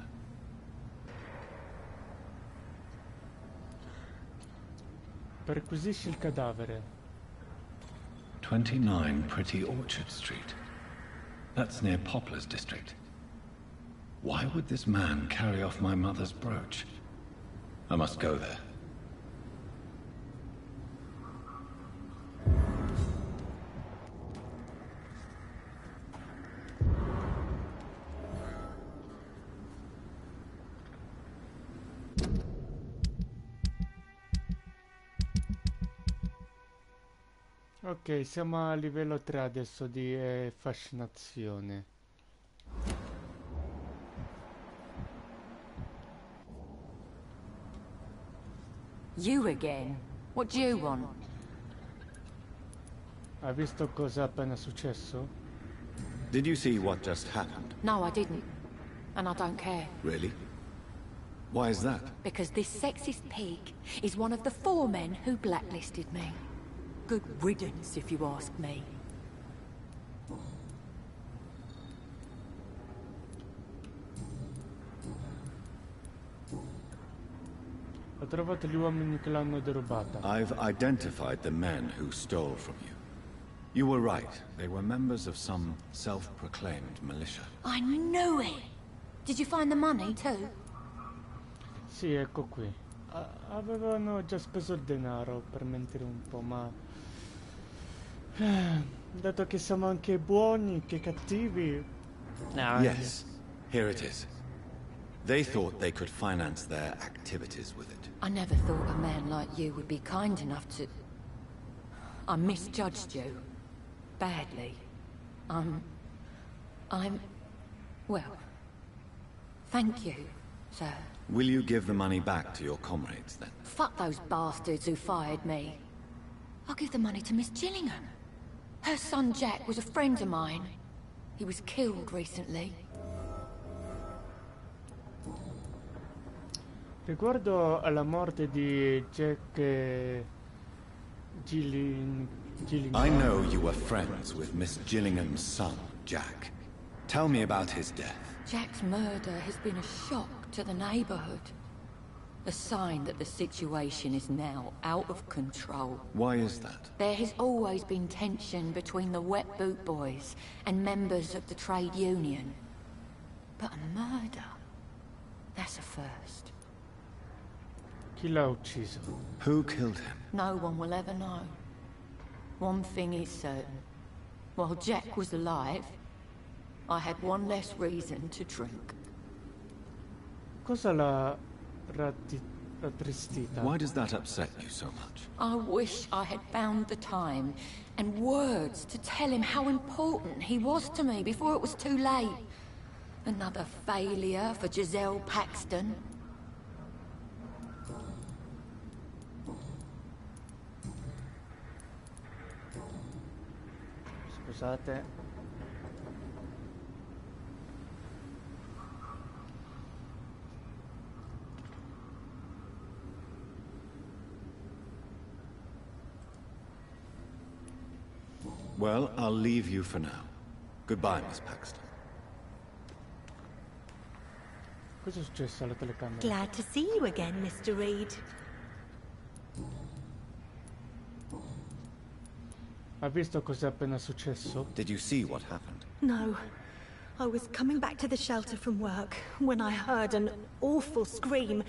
Perquisisci il cadavere. 29 Pretty Orchard Street. That's near Poplar's district. Why would this man carry off my mother's brooch? I must go there. Ok, siamo a livello 3 adesso di fascinazione. You again? What do you want? Hai visto cosa è appena successo? Did you see what just happened? No, I didn't. And I don't care. Really? Why is that? Because this sexist pig is one of the 4 men who blacklisted me. Good riddance, if you ask me. Ho trovato gli uomini che l'hanno derubata. I've identified the men who stole from you. You were right. They were members of some self-proclaimed militia. I knew it! Did you find the money, too? Sì, ecco qui. Avevano già speso il denaro per mentire un po', ma... dato che siamo anche buoni che cattivi... No, Yes, here it is. They thought they could finance their activities with it. I never thought a man like you would be kind enough to... I misjudged you. Badly. Well... Thank you, sir. Will you give the money back to your comrades, then? Fuck those bastards who fired me. I'll give the money to Miss Gillingham. Her son Jack was a friend of mine. He was killed recently. Riguardo alla morte di Jack I know you were friends with Miss Gillingham's son, Jack. Tell me about his death. Jack's murder has been a shock to the neighborhood. A sign that the situation is now out of control. Why is that? There has always been tension between the Wet Boot Boys and members of the trade union. But a murder? That's a first. Chi l'ha ucciso? Who killed him? No one will ever know. One thing is certain. While Jack was alive, I had one less reason to drink. Cosa l'ha rattristita? Why does that upset you so much? I wish I had found the time and words to tell him how important he was to me before it was too late. Another failure for Giselle Paxton. Scusate. Well, I'll leave you for now. Goodbye, Miss Paxton. Cosa è successo alla telecamera? Glad to see you again, Mr. Reed. Ha visto cos'è appena successo? Did you see what happened? No. I was coming back to the shelter from work when I heard an awful scream,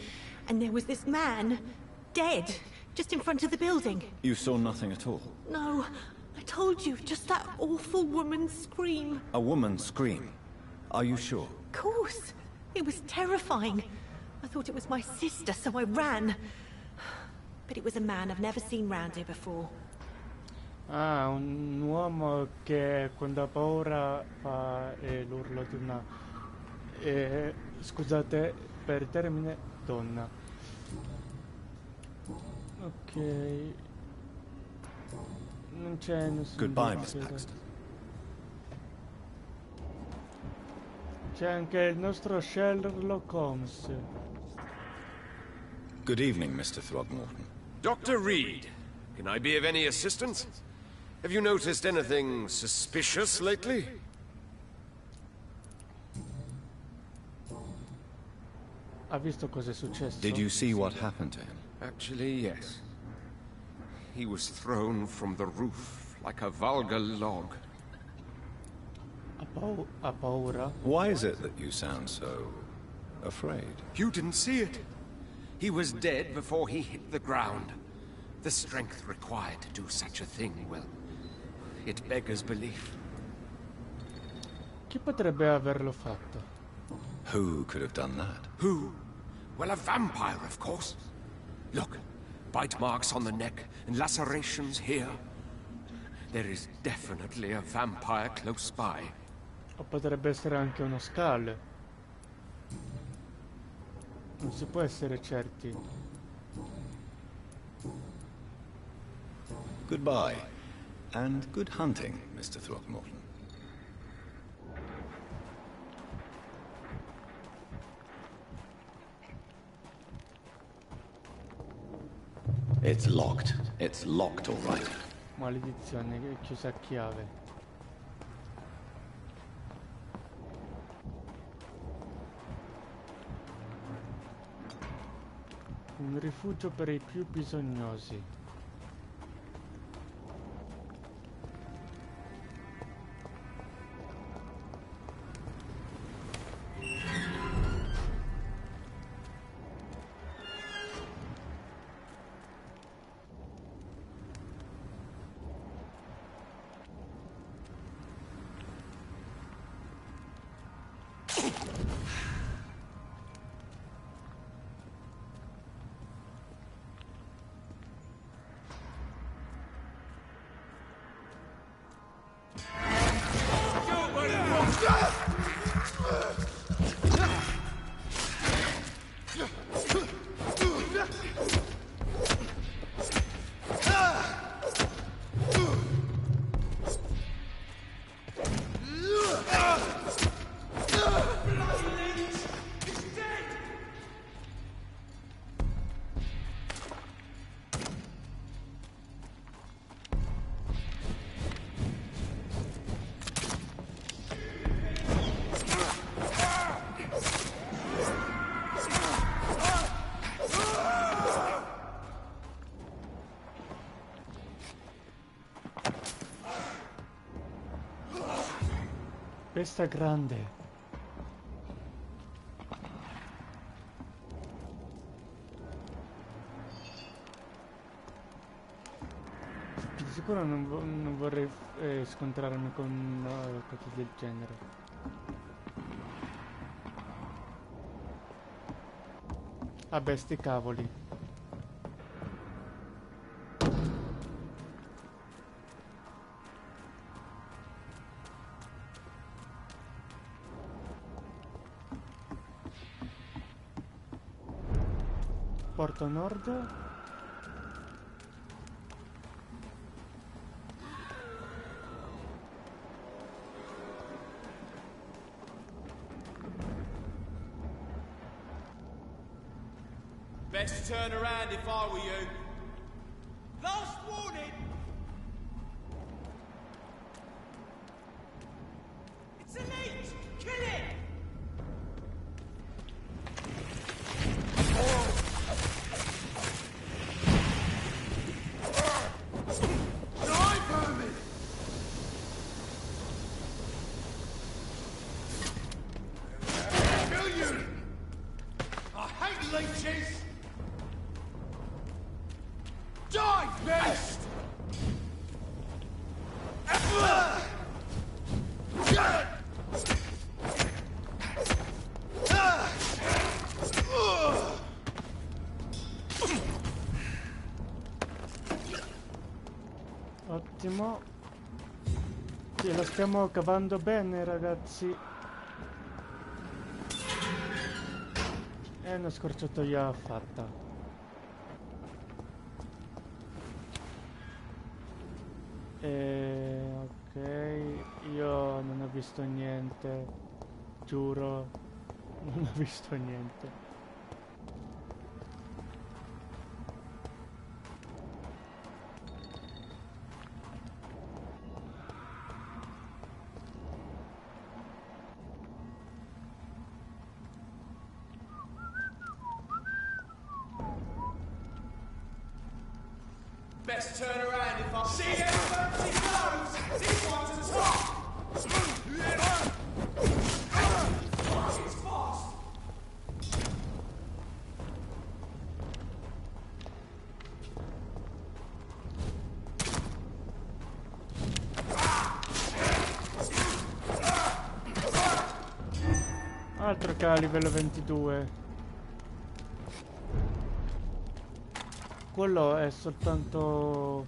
and there was this man, dead, just in front of the building. You saw nothing at all? No, I told you, just that awful woman's scream. A woman scream? Are you sure? Of course. It was terrifying. I thought it was my sister, so I ran. But it was a man I've never seen round here before. Ah, un uomo che quando ha paura fa l'urlo di una... scusate per il termine, donna. Ok. Non c'è nessun... Goodbye, Miss Paxton. C'è anche il nostro Sherlock Holmes. Good evening, Mr. Throgmorton. Dr. Reed, can I be of any assistance? Have you noticed anything suspicious lately? Ha visto cosa è successo? Did you see what happened to him? Actually, yes. He was thrown from the roof like a vulgar log. Ha paura? Why is it that you sound so... afraid? You didn't see it. He was dead before he hit the ground. The strength required to do such a thing, well, it beggars belief. Chi potrebbe averlo fatto? Who could have done that? Who? Well, a vampire, of course. Look, bite marks on the neck and lacerations here. There is definitely a vampire close by. O potrebbe essere anche uno Skull. Non si può essere certi. Goodbye, and good hunting, Mr. Throckmorton. It's locked. It's locked, all right. Maledizione, è chiusa a chiave. Un rifugio per i più bisognosi. Questa è grande. Di sicuro non vorrei scontrarmi con cose del genere. Vabbè, sti cavoli. Porto nord. Best turn around if I were you. Last warning! It's elite! Kill it! Die, vermin! Kill you! I hate leeches! Die, beast! Ottimo. Sì, la stiamo cavando bene, ragazzi. E una scorciatoia fatta. Ok, io non ho visto niente, giuro, non ho visto niente. Best turn around if I see everybody knows this one's a top! It's fast! Altro che a livello 22. Quello è soltanto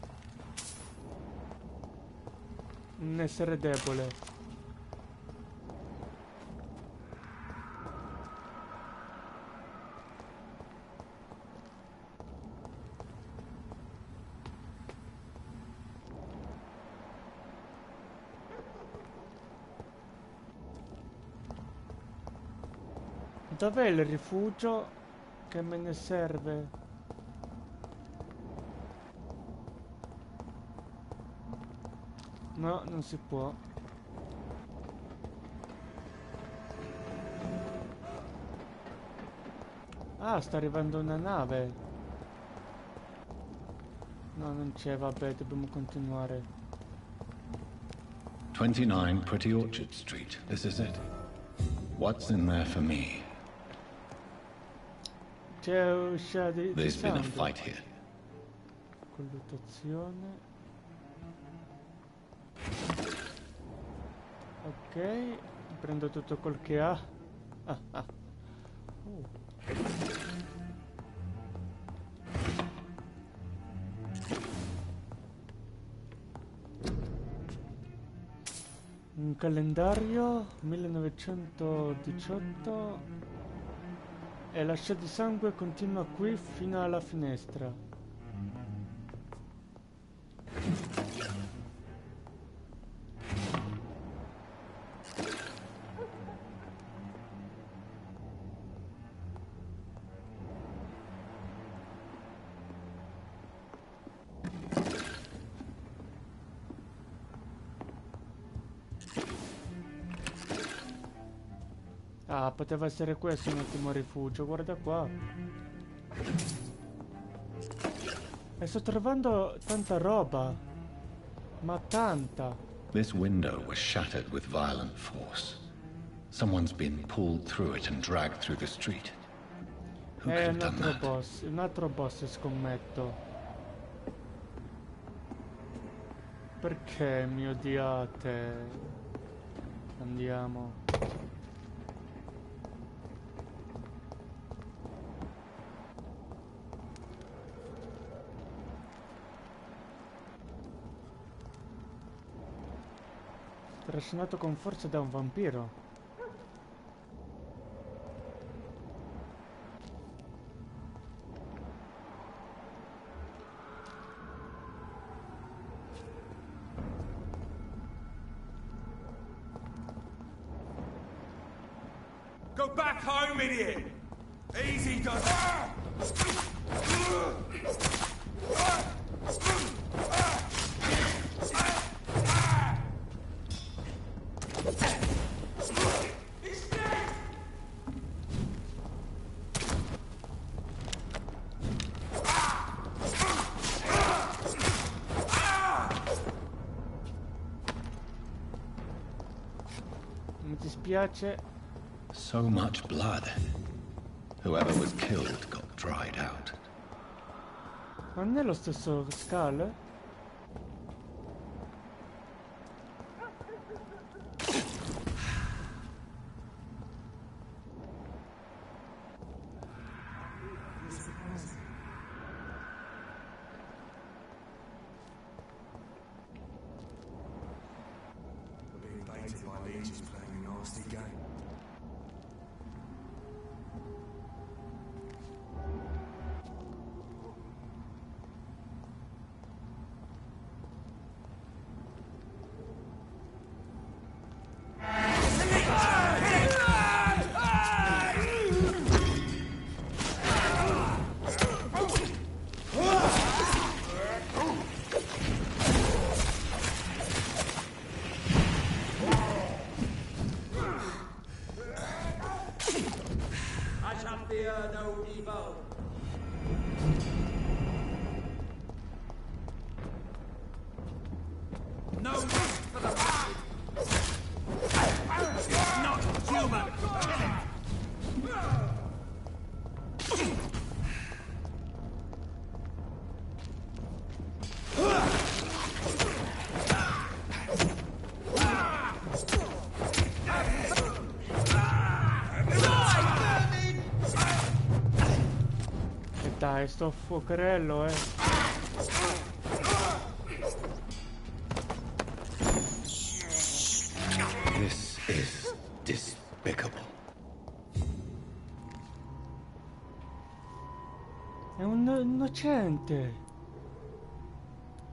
un essere debole. Dov'è il rifugio? Che me ne serve? No, non si può. Ah, sta arrivando una nave. No, non c'è, vabbè, dobbiamo continuare. 29 Pretty Orchard Street. This is it. What's in there for me? C'è uscita di There's been a sound. fight here. Colluttazione. Ok, prendo tutto quel che ha. Un calendario 1918 e la scia di sangue continua qui fino alla finestra. Ah, poteva essere questo un ottimo rifugio, guarda qua. E sto trovando tanta roba. Ma tanta. This window was shattered with violent force. Someone's been pulled through it and dragged through the street. Who could have done that? Un altro boss scommetto. Perché mi odiate? Andiamo. Trascinato con forza da un vampiro. Go back home, idiot! Easy does Mi dispiace. So much blood. Whoever was killed got dried out. Ma non è lo stesso Skull? We're being baited by legions playing a nasty game. Dai, sto fuocherello, This is despicable. È un innocente.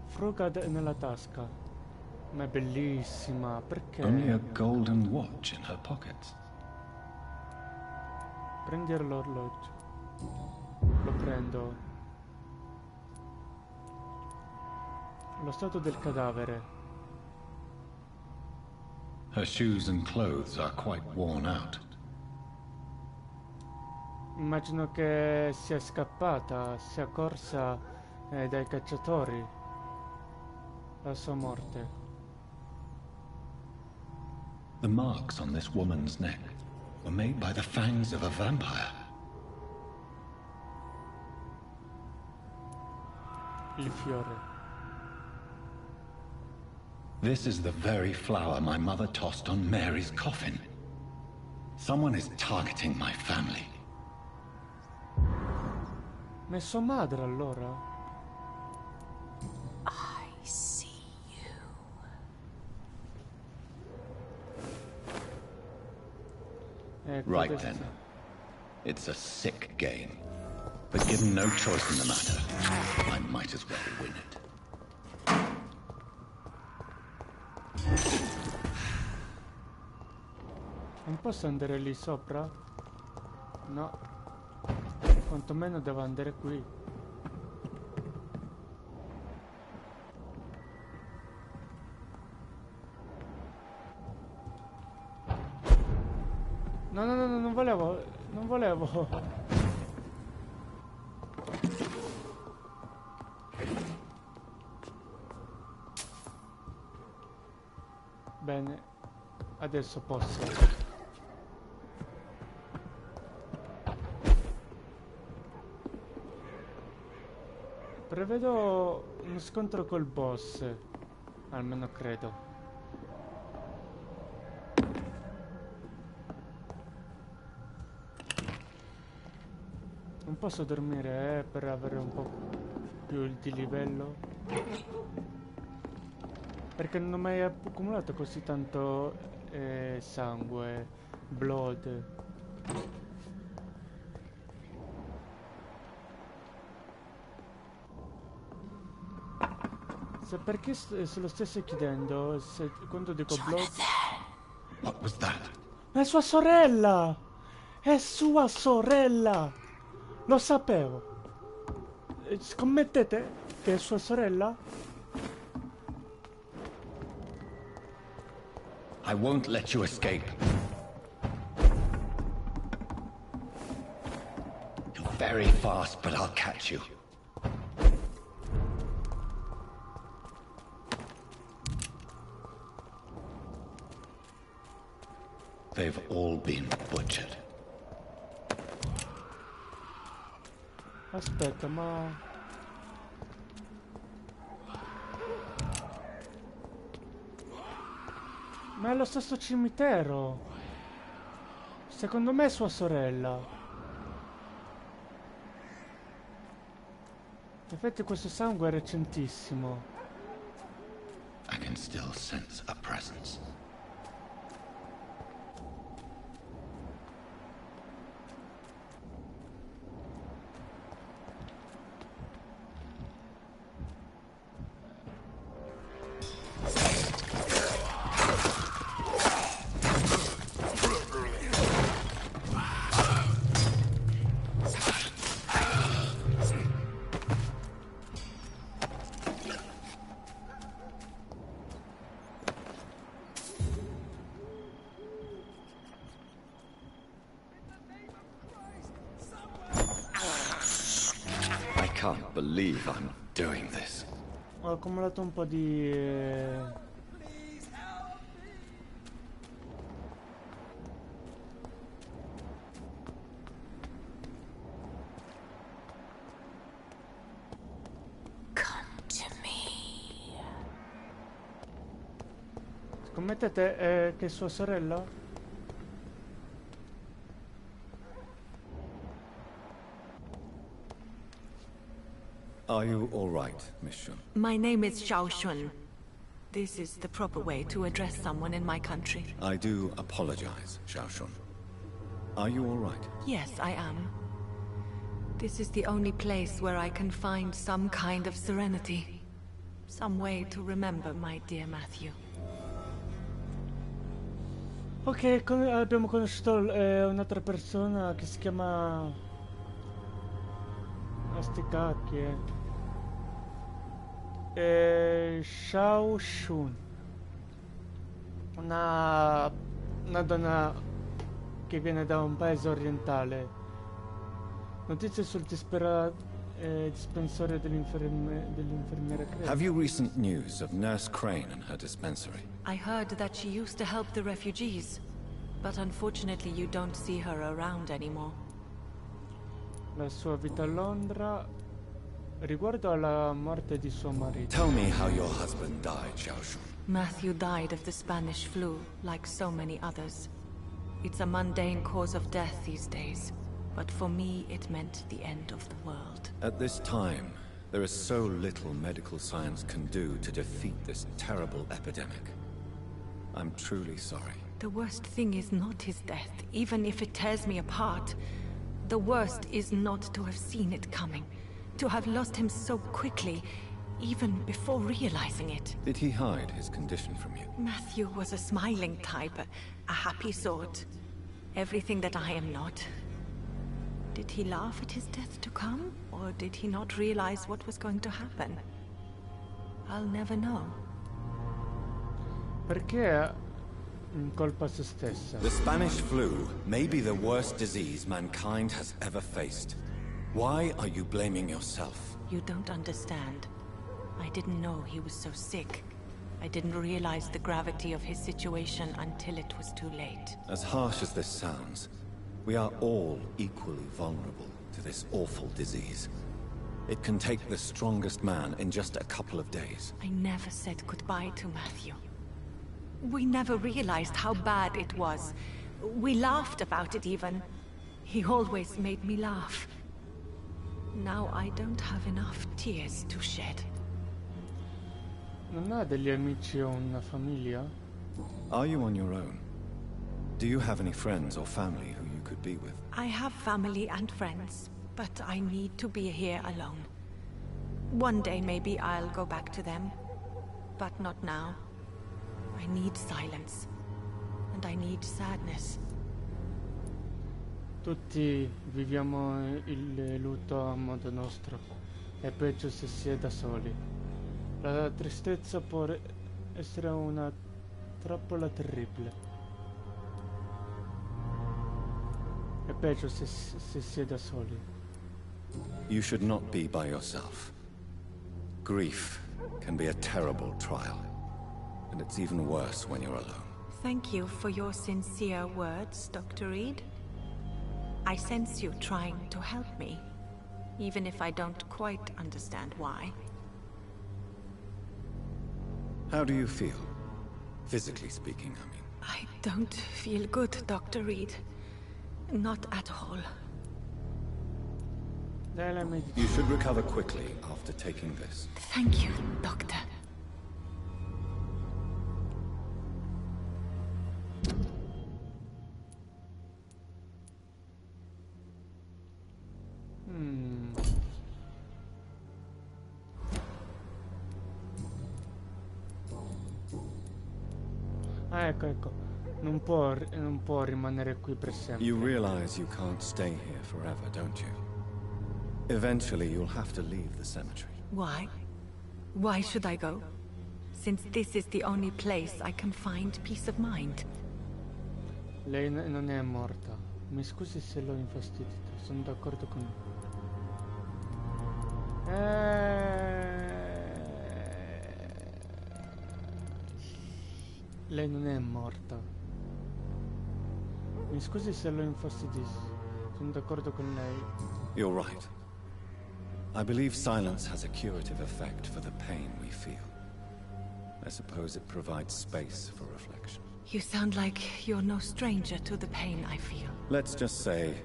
Fruga nella tasca. Ma è bellissima, perché? Only a golden watch in her pockets. Prendi l'orologio. Lo prendo. Lo stato del cadavere. Her shoes and clothes are quite worn out. Immagino che sia scappata, sia corsa dai cacciatori. La sua morte. The marks on this woman's neck were made by the fangs of a vampire. Il fiore. This is the very flower my mother tossed on Mary's coffin. Someone is targeting my family. Ma è sua madre allora? I see you. Right then. It's a sick game. But given no choice in the matter, I might as well win it. Non posso andare lì sopra? No. Quantomeno devo andare qui. No, no, no, no, non volevo. Non volevo. Adesso posso. Prevedo uno scontro col boss. Almeno credo. Non posso dormire, per avere un po' più di livello. Perché non ho mai accumulato così tanto sangue, blood. Se perché se lo stesse chiedendo, se, quando dico blood... What was that? È sua sorella! È sua sorella! Lo sapevo! Scommettete che è sua sorella? I won't let you escape. You're very fast, but I'll catch you. They've all been butchered. Aspetta, ma... Ma è lo stesso cimitero. Secondo me è sua sorella. In effetti questo sangue è recentissimo. I can still sense a presence. I can't believe I'm doing this. Ho accumulato un po' di... Scommettete che è sua sorella? Are you all right, Miss Shun? My name is Xiao Shun. This is the proper way to address someone in my country. I do apologize, Xiao Shun. Are you all right? Yes, I am. This is the only place where I can find some kind of serenity. Some way to remember my dear Matthew. Ok, abbiamo conosciuto un'altra persona che si chiama... Sti cacchi, Xiao Shun. Una donna che viene da un paese orientale. Notizie sul dispensario dell'infermiera Crane. Have you recent news of Nurse Crane and her dispensary? I heard that she used to help the refugees, but unfortunately you don't see her around anymore. La sua vita a Londra riguardo alla morte di suo marito. Tell me how your husband died, Xiao Shun. Matthew died of the Spanish flu, like so many others. It's a mundane cause of death these days, but for me it meant the end of the world. At this time, there is so little medical science can do to defeat this terrible epidemic. I'm truly sorry. The worst thing is not his death, even if it tears me apart. The worst is not to have seen it coming, to have lost him so quickly, even before realizing it. Did he hide his condition from you? Matthew was a smiling type, a happy sort. Everything that I am not. Did he laugh at his death to come, or did he not realize what was going to happen? I'll never know. Perché incolpa se stessa? The Spanish flu may be the worst disease mankind has ever faced. Why are you blaming yourself? You don't understand. I didn't know he was so sick. I didn't realize the gravity of his situation until it was too late. As harsh as this sounds, we are all equally vulnerable to this awful disease. It can take the strongest man in just a couple of days. I never said goodbye to Matthew. We never realized how bad it was. We laughed about it even. He always made me laugh. Now I don't have enough tears to shed. Non ha degli amici o una famiglia? Are you on your own? Do you have any friends or family who you could be with? I have family and friends, but I need to be here alone. One day maybe I'll go back to them, but not now. I need silence, and I need sadness. Tutti viviamo il lutto a modo nostro. È peggio se si è da soli. La tristezza può essere una trappola terribile. È peggio se si è da soli. You should not be by yourself. Grief can be a terrible trial, and it's even worse when you're alone. Thank you for your sincere words, Dr. Reed. I sense you trying to help me, even if I don't quite understand why. How do you feel? Physically speaking, I mean. I don't feel good, Dr. Reed. Not at all. You should recover quickly after taking this. Thank you, Doctor. Ah, ecco. Non può rimanere qui per sempre. You realize you can't stay here forever, don't you? Eventually you'll have to leave the cemetery. Why? Why should I go? Since this is the only place I can find peace of mind. Lei non è morta. Mi scusi se l'ho infastidito. Sono d'accordo con lei non è morta. Mi scusi se l'ho infastidito. Sono d'accordo con lei. You're right. I believe silence has a curative effect for the pain we feel. I suppose it provides space for reflection. You sound like you're no stranger to the pain I feel. Let's just say,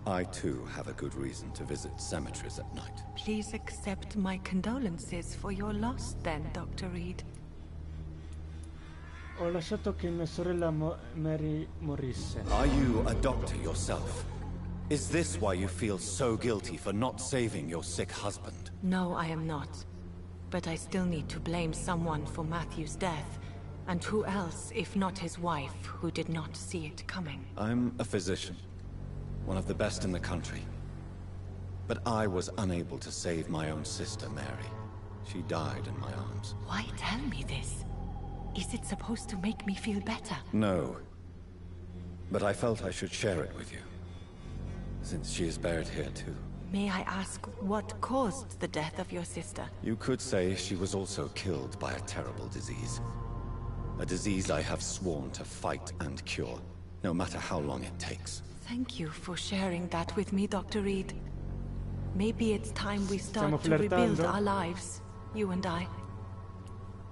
I too have a good reason to visit cemeteries at night. Please accept my condolences for your loss then, Dr. Reed. Ho lasciato che mia sorella Mary morisse. Are you a doctor yourself? Is this why you feel so guilty for not saving your sick husband? No, I am not. But I still need to blame someone for Matthew's death. And who else, if not his wife, who did not see it coming? I'm a physician. One of the best in the country. But I was unable to save my own sister, Mary. She died in my arms. Why tell me this? Is it supposed to make me feel better? No. But I felt I should share it with you. Since she is buried here too. May I ask what caused the death of your sister? You could say she was also killed by a terrible disease. A disease I have sworn to fight and cure, no matter how long it takes. Thank you for sharing that with me, Dr. Reed. Maybe it's time we start Stiamo to rebuild flirtando? our lives, you and I.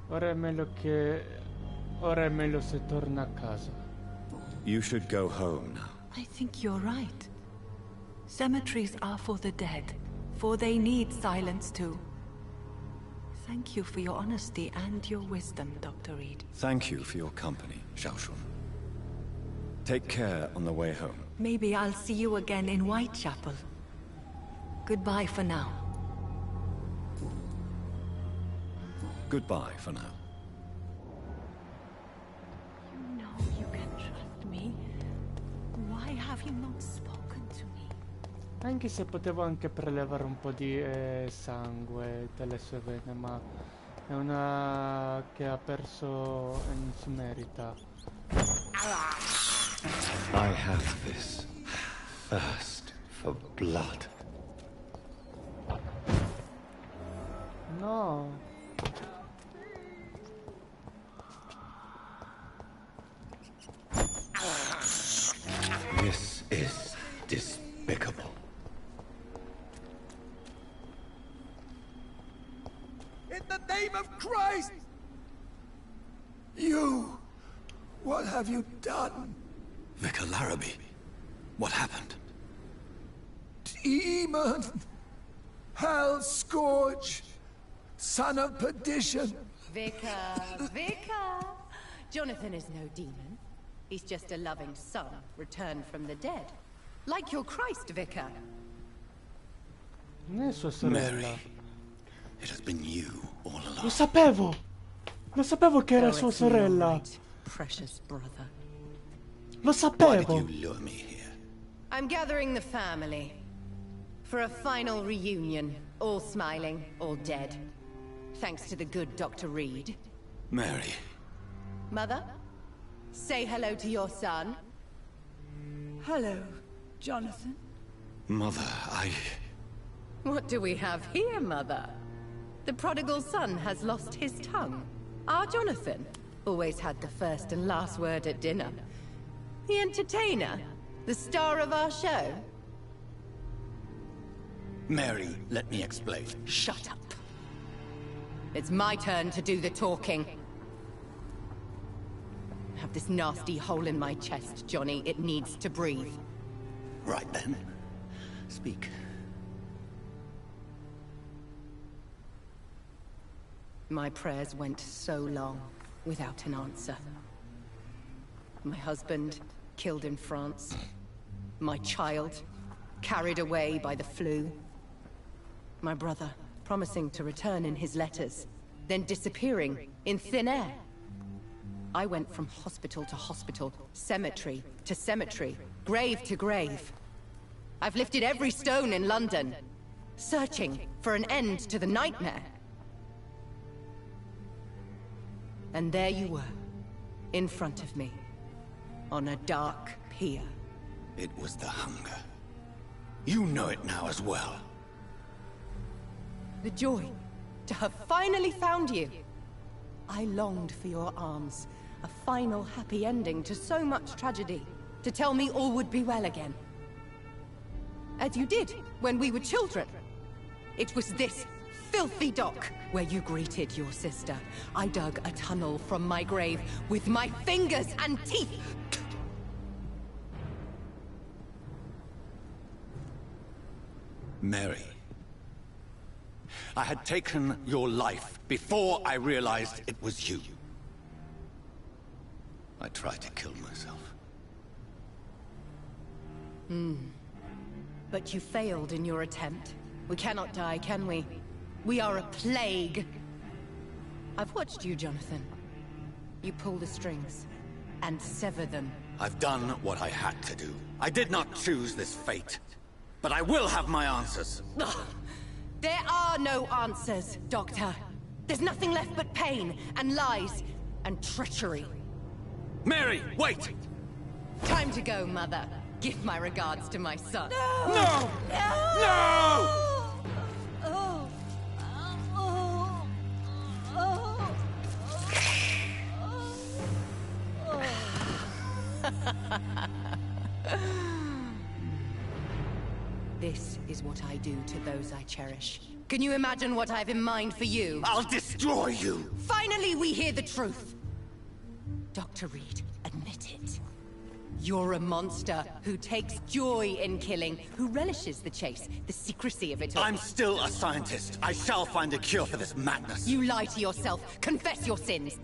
Ora è meglio se torna a casa. You should go home now. I think you're right. Cemeteries are for the dead, for they need silence too. Thank you for your honesty and your wisdom, Dr. Reed. Thank you for your company, Xiaoshun. Take care on the way home. Maybe I'll see you again in Whitechapel. Goodbye for now. Goodbye for now. You know you can trust me. Why have you not spoken to me? Anche se potevo anche prelevare un po' di sangue dalle sue vene, ma è una che ha perso e non si merita. I have this thirst for blood. No! This is despicable. In the name of Christ! You! What have you done? Vicar Larrabee, what happened? Demon! Hell scourge! Son of perdition! Vicar! Jonathan is no demon. He's just a loving son, returned from the dead. Like your Christ, Vicar. Non è sua sorella. Mary, it has been you all along. Lo sapevo! Lo sapevo che era sua it's me, all sorella. right, precious brother. Lo Why sapevo. did you lure me here? I'm gathering the family. For a final reunion. All smiling, all dead. Thanks to the good Dr. Reed. Mary. Mother? Say hello to your son. Hello, Jonathan. Mother, What do we have here, Mother? The prodigal son has lost his tongue. Our Jonathan always had the first and last word at dinner. The entertainer, the star of our show. Mary, let me explain. Shut up. It's my turn to do the talking. I have this nasty hole in my chest, Johnny. It needs to breathe. Right then. Speak. My prayers went so long without an answer. My husband, killed in France. My child, carried away by the flu. My brother, promising to return in his letters, then disappearing in thin air. I went from hospital to hospital, cemetery to cemetery, grave to grave. I've lifted every stone in London, searching for an end to the nightmare. And there you were, in front of me, on a dark pier. It was the hunger. You know it now as well. The joy to have finally found you. I longed for your arms, a final happy ending to so much tragedy, to tell me all would be well again. As you did when we were children. It was this filthy dock where you greeted your sister. I dug a tunnel from my grave with my fingers and teeth. Mary. I had taken your life before I realized it was you. I tried to kill myself. But you failed in your attempt. We cannot die, can we? We are a plague. I've watched you, Jonathan. You pull the strings and sever them. I've done what I had to do. I did not choose this fate. But I will have my answers. Ugh. There are no answers, Doctor. There's nothing left but pain and lies and treachery. Mary, wait! Time to go, Mother. Give my regards to my son. No! No! Oh. Oh. Oh. This is what I do to those I cherish. Can you imagine what I have in mind for you? I'll destroy you! Finally, we hear the truth. Dr. Reed, admit it. You're a monster who takes joy in killing, who relishes the chase, the secrecy of it all. I'm still a scientist. I shall find a cure for this madness. You lie to yourself. Confess your sins.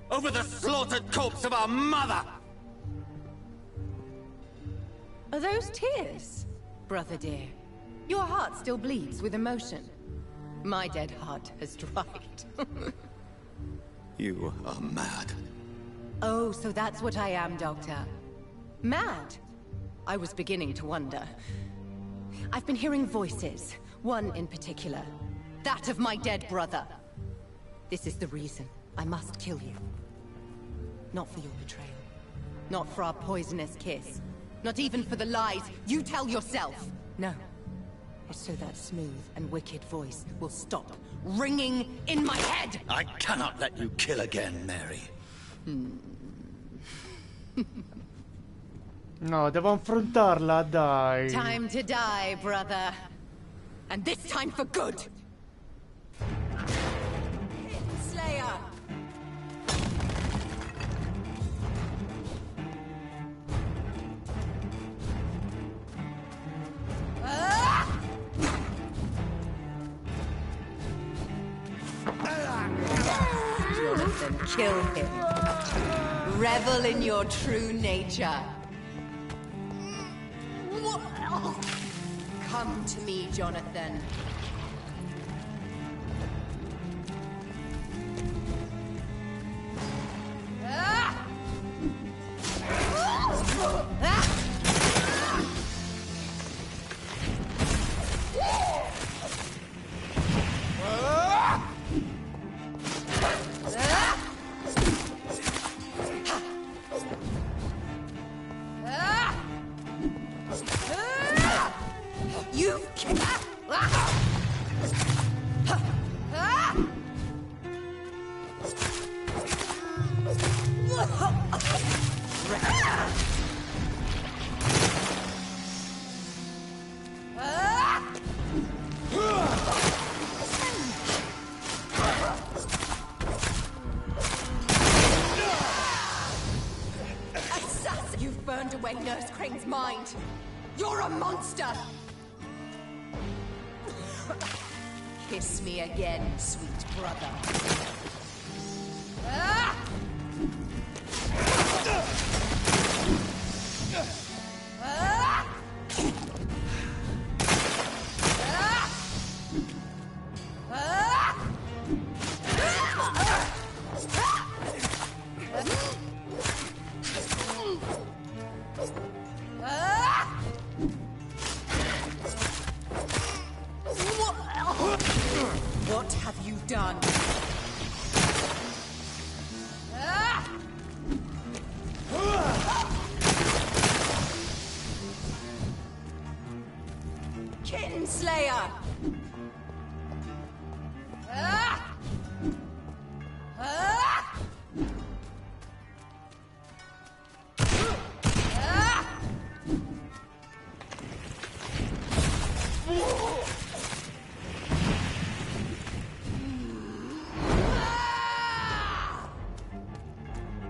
Over the slaughtered corpse of our mother! Are those tears, brother dear? Your heart still bleeds with emotion. My dead heart has dried. You are mad. Oh, so that's what I am, Doctor. Mad? I was beginning to wonder. I've been hearing voices, one in particular. That of my dead brother. This is the reason I must kill you. Not for your betrayal. Not for our poisonous kiss. Not even for the lies you tell yourself. No. It's so that smooth and wicked voice will stop ringing in my head! I cannot let you kill again, Mary. No, devo affrontarla, dai. Time to die, brother. And this time for good. Slayer. Jonathan, kill him. Revel in your true nature. Come to me, Jonathan. You've burned away Nurse Crane's mind. You're a monster. Kiss me again, sweet brother. What have you done? Kinslayer!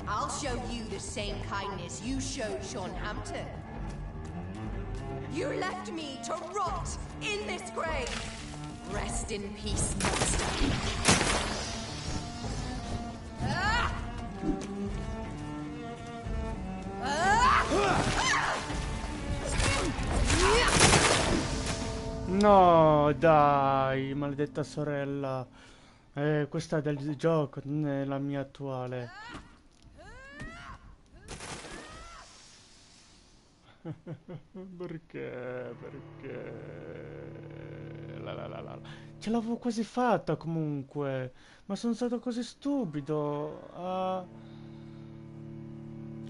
I'll show you the same kindness you showed Sean Hampton. You left me to rot in this grave. Rest in peace, monster. No, dai, maledetta sorella. Questa è del gioco, non è la mia attuale. Perché? Perché? Ce l'avevo quasi fatta comunque. Ma sono stato così stupido.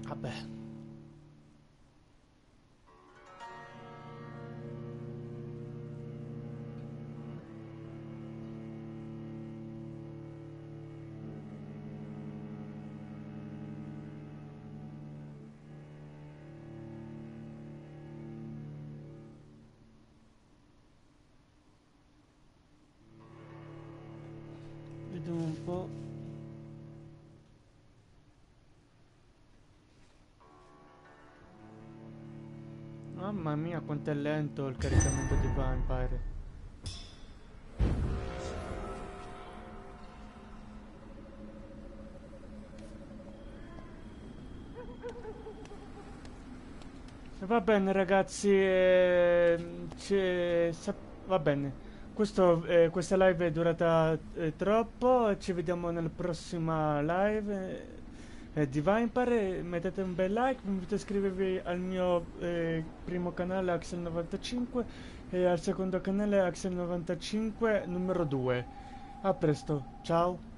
Vabbè. Vediamo un po'. Mamma mia, quanto è lento il caricamento di Vampyr. Va bene ragazzi, va bene. Questa live è durata troppo, ci vediamo nella prossima live di Vampyr. Mettete un bel like, vi invito a iscrivervi al mio primo canale Axel95 e al secondo canale Axel95 numero 2. A presto, ciao!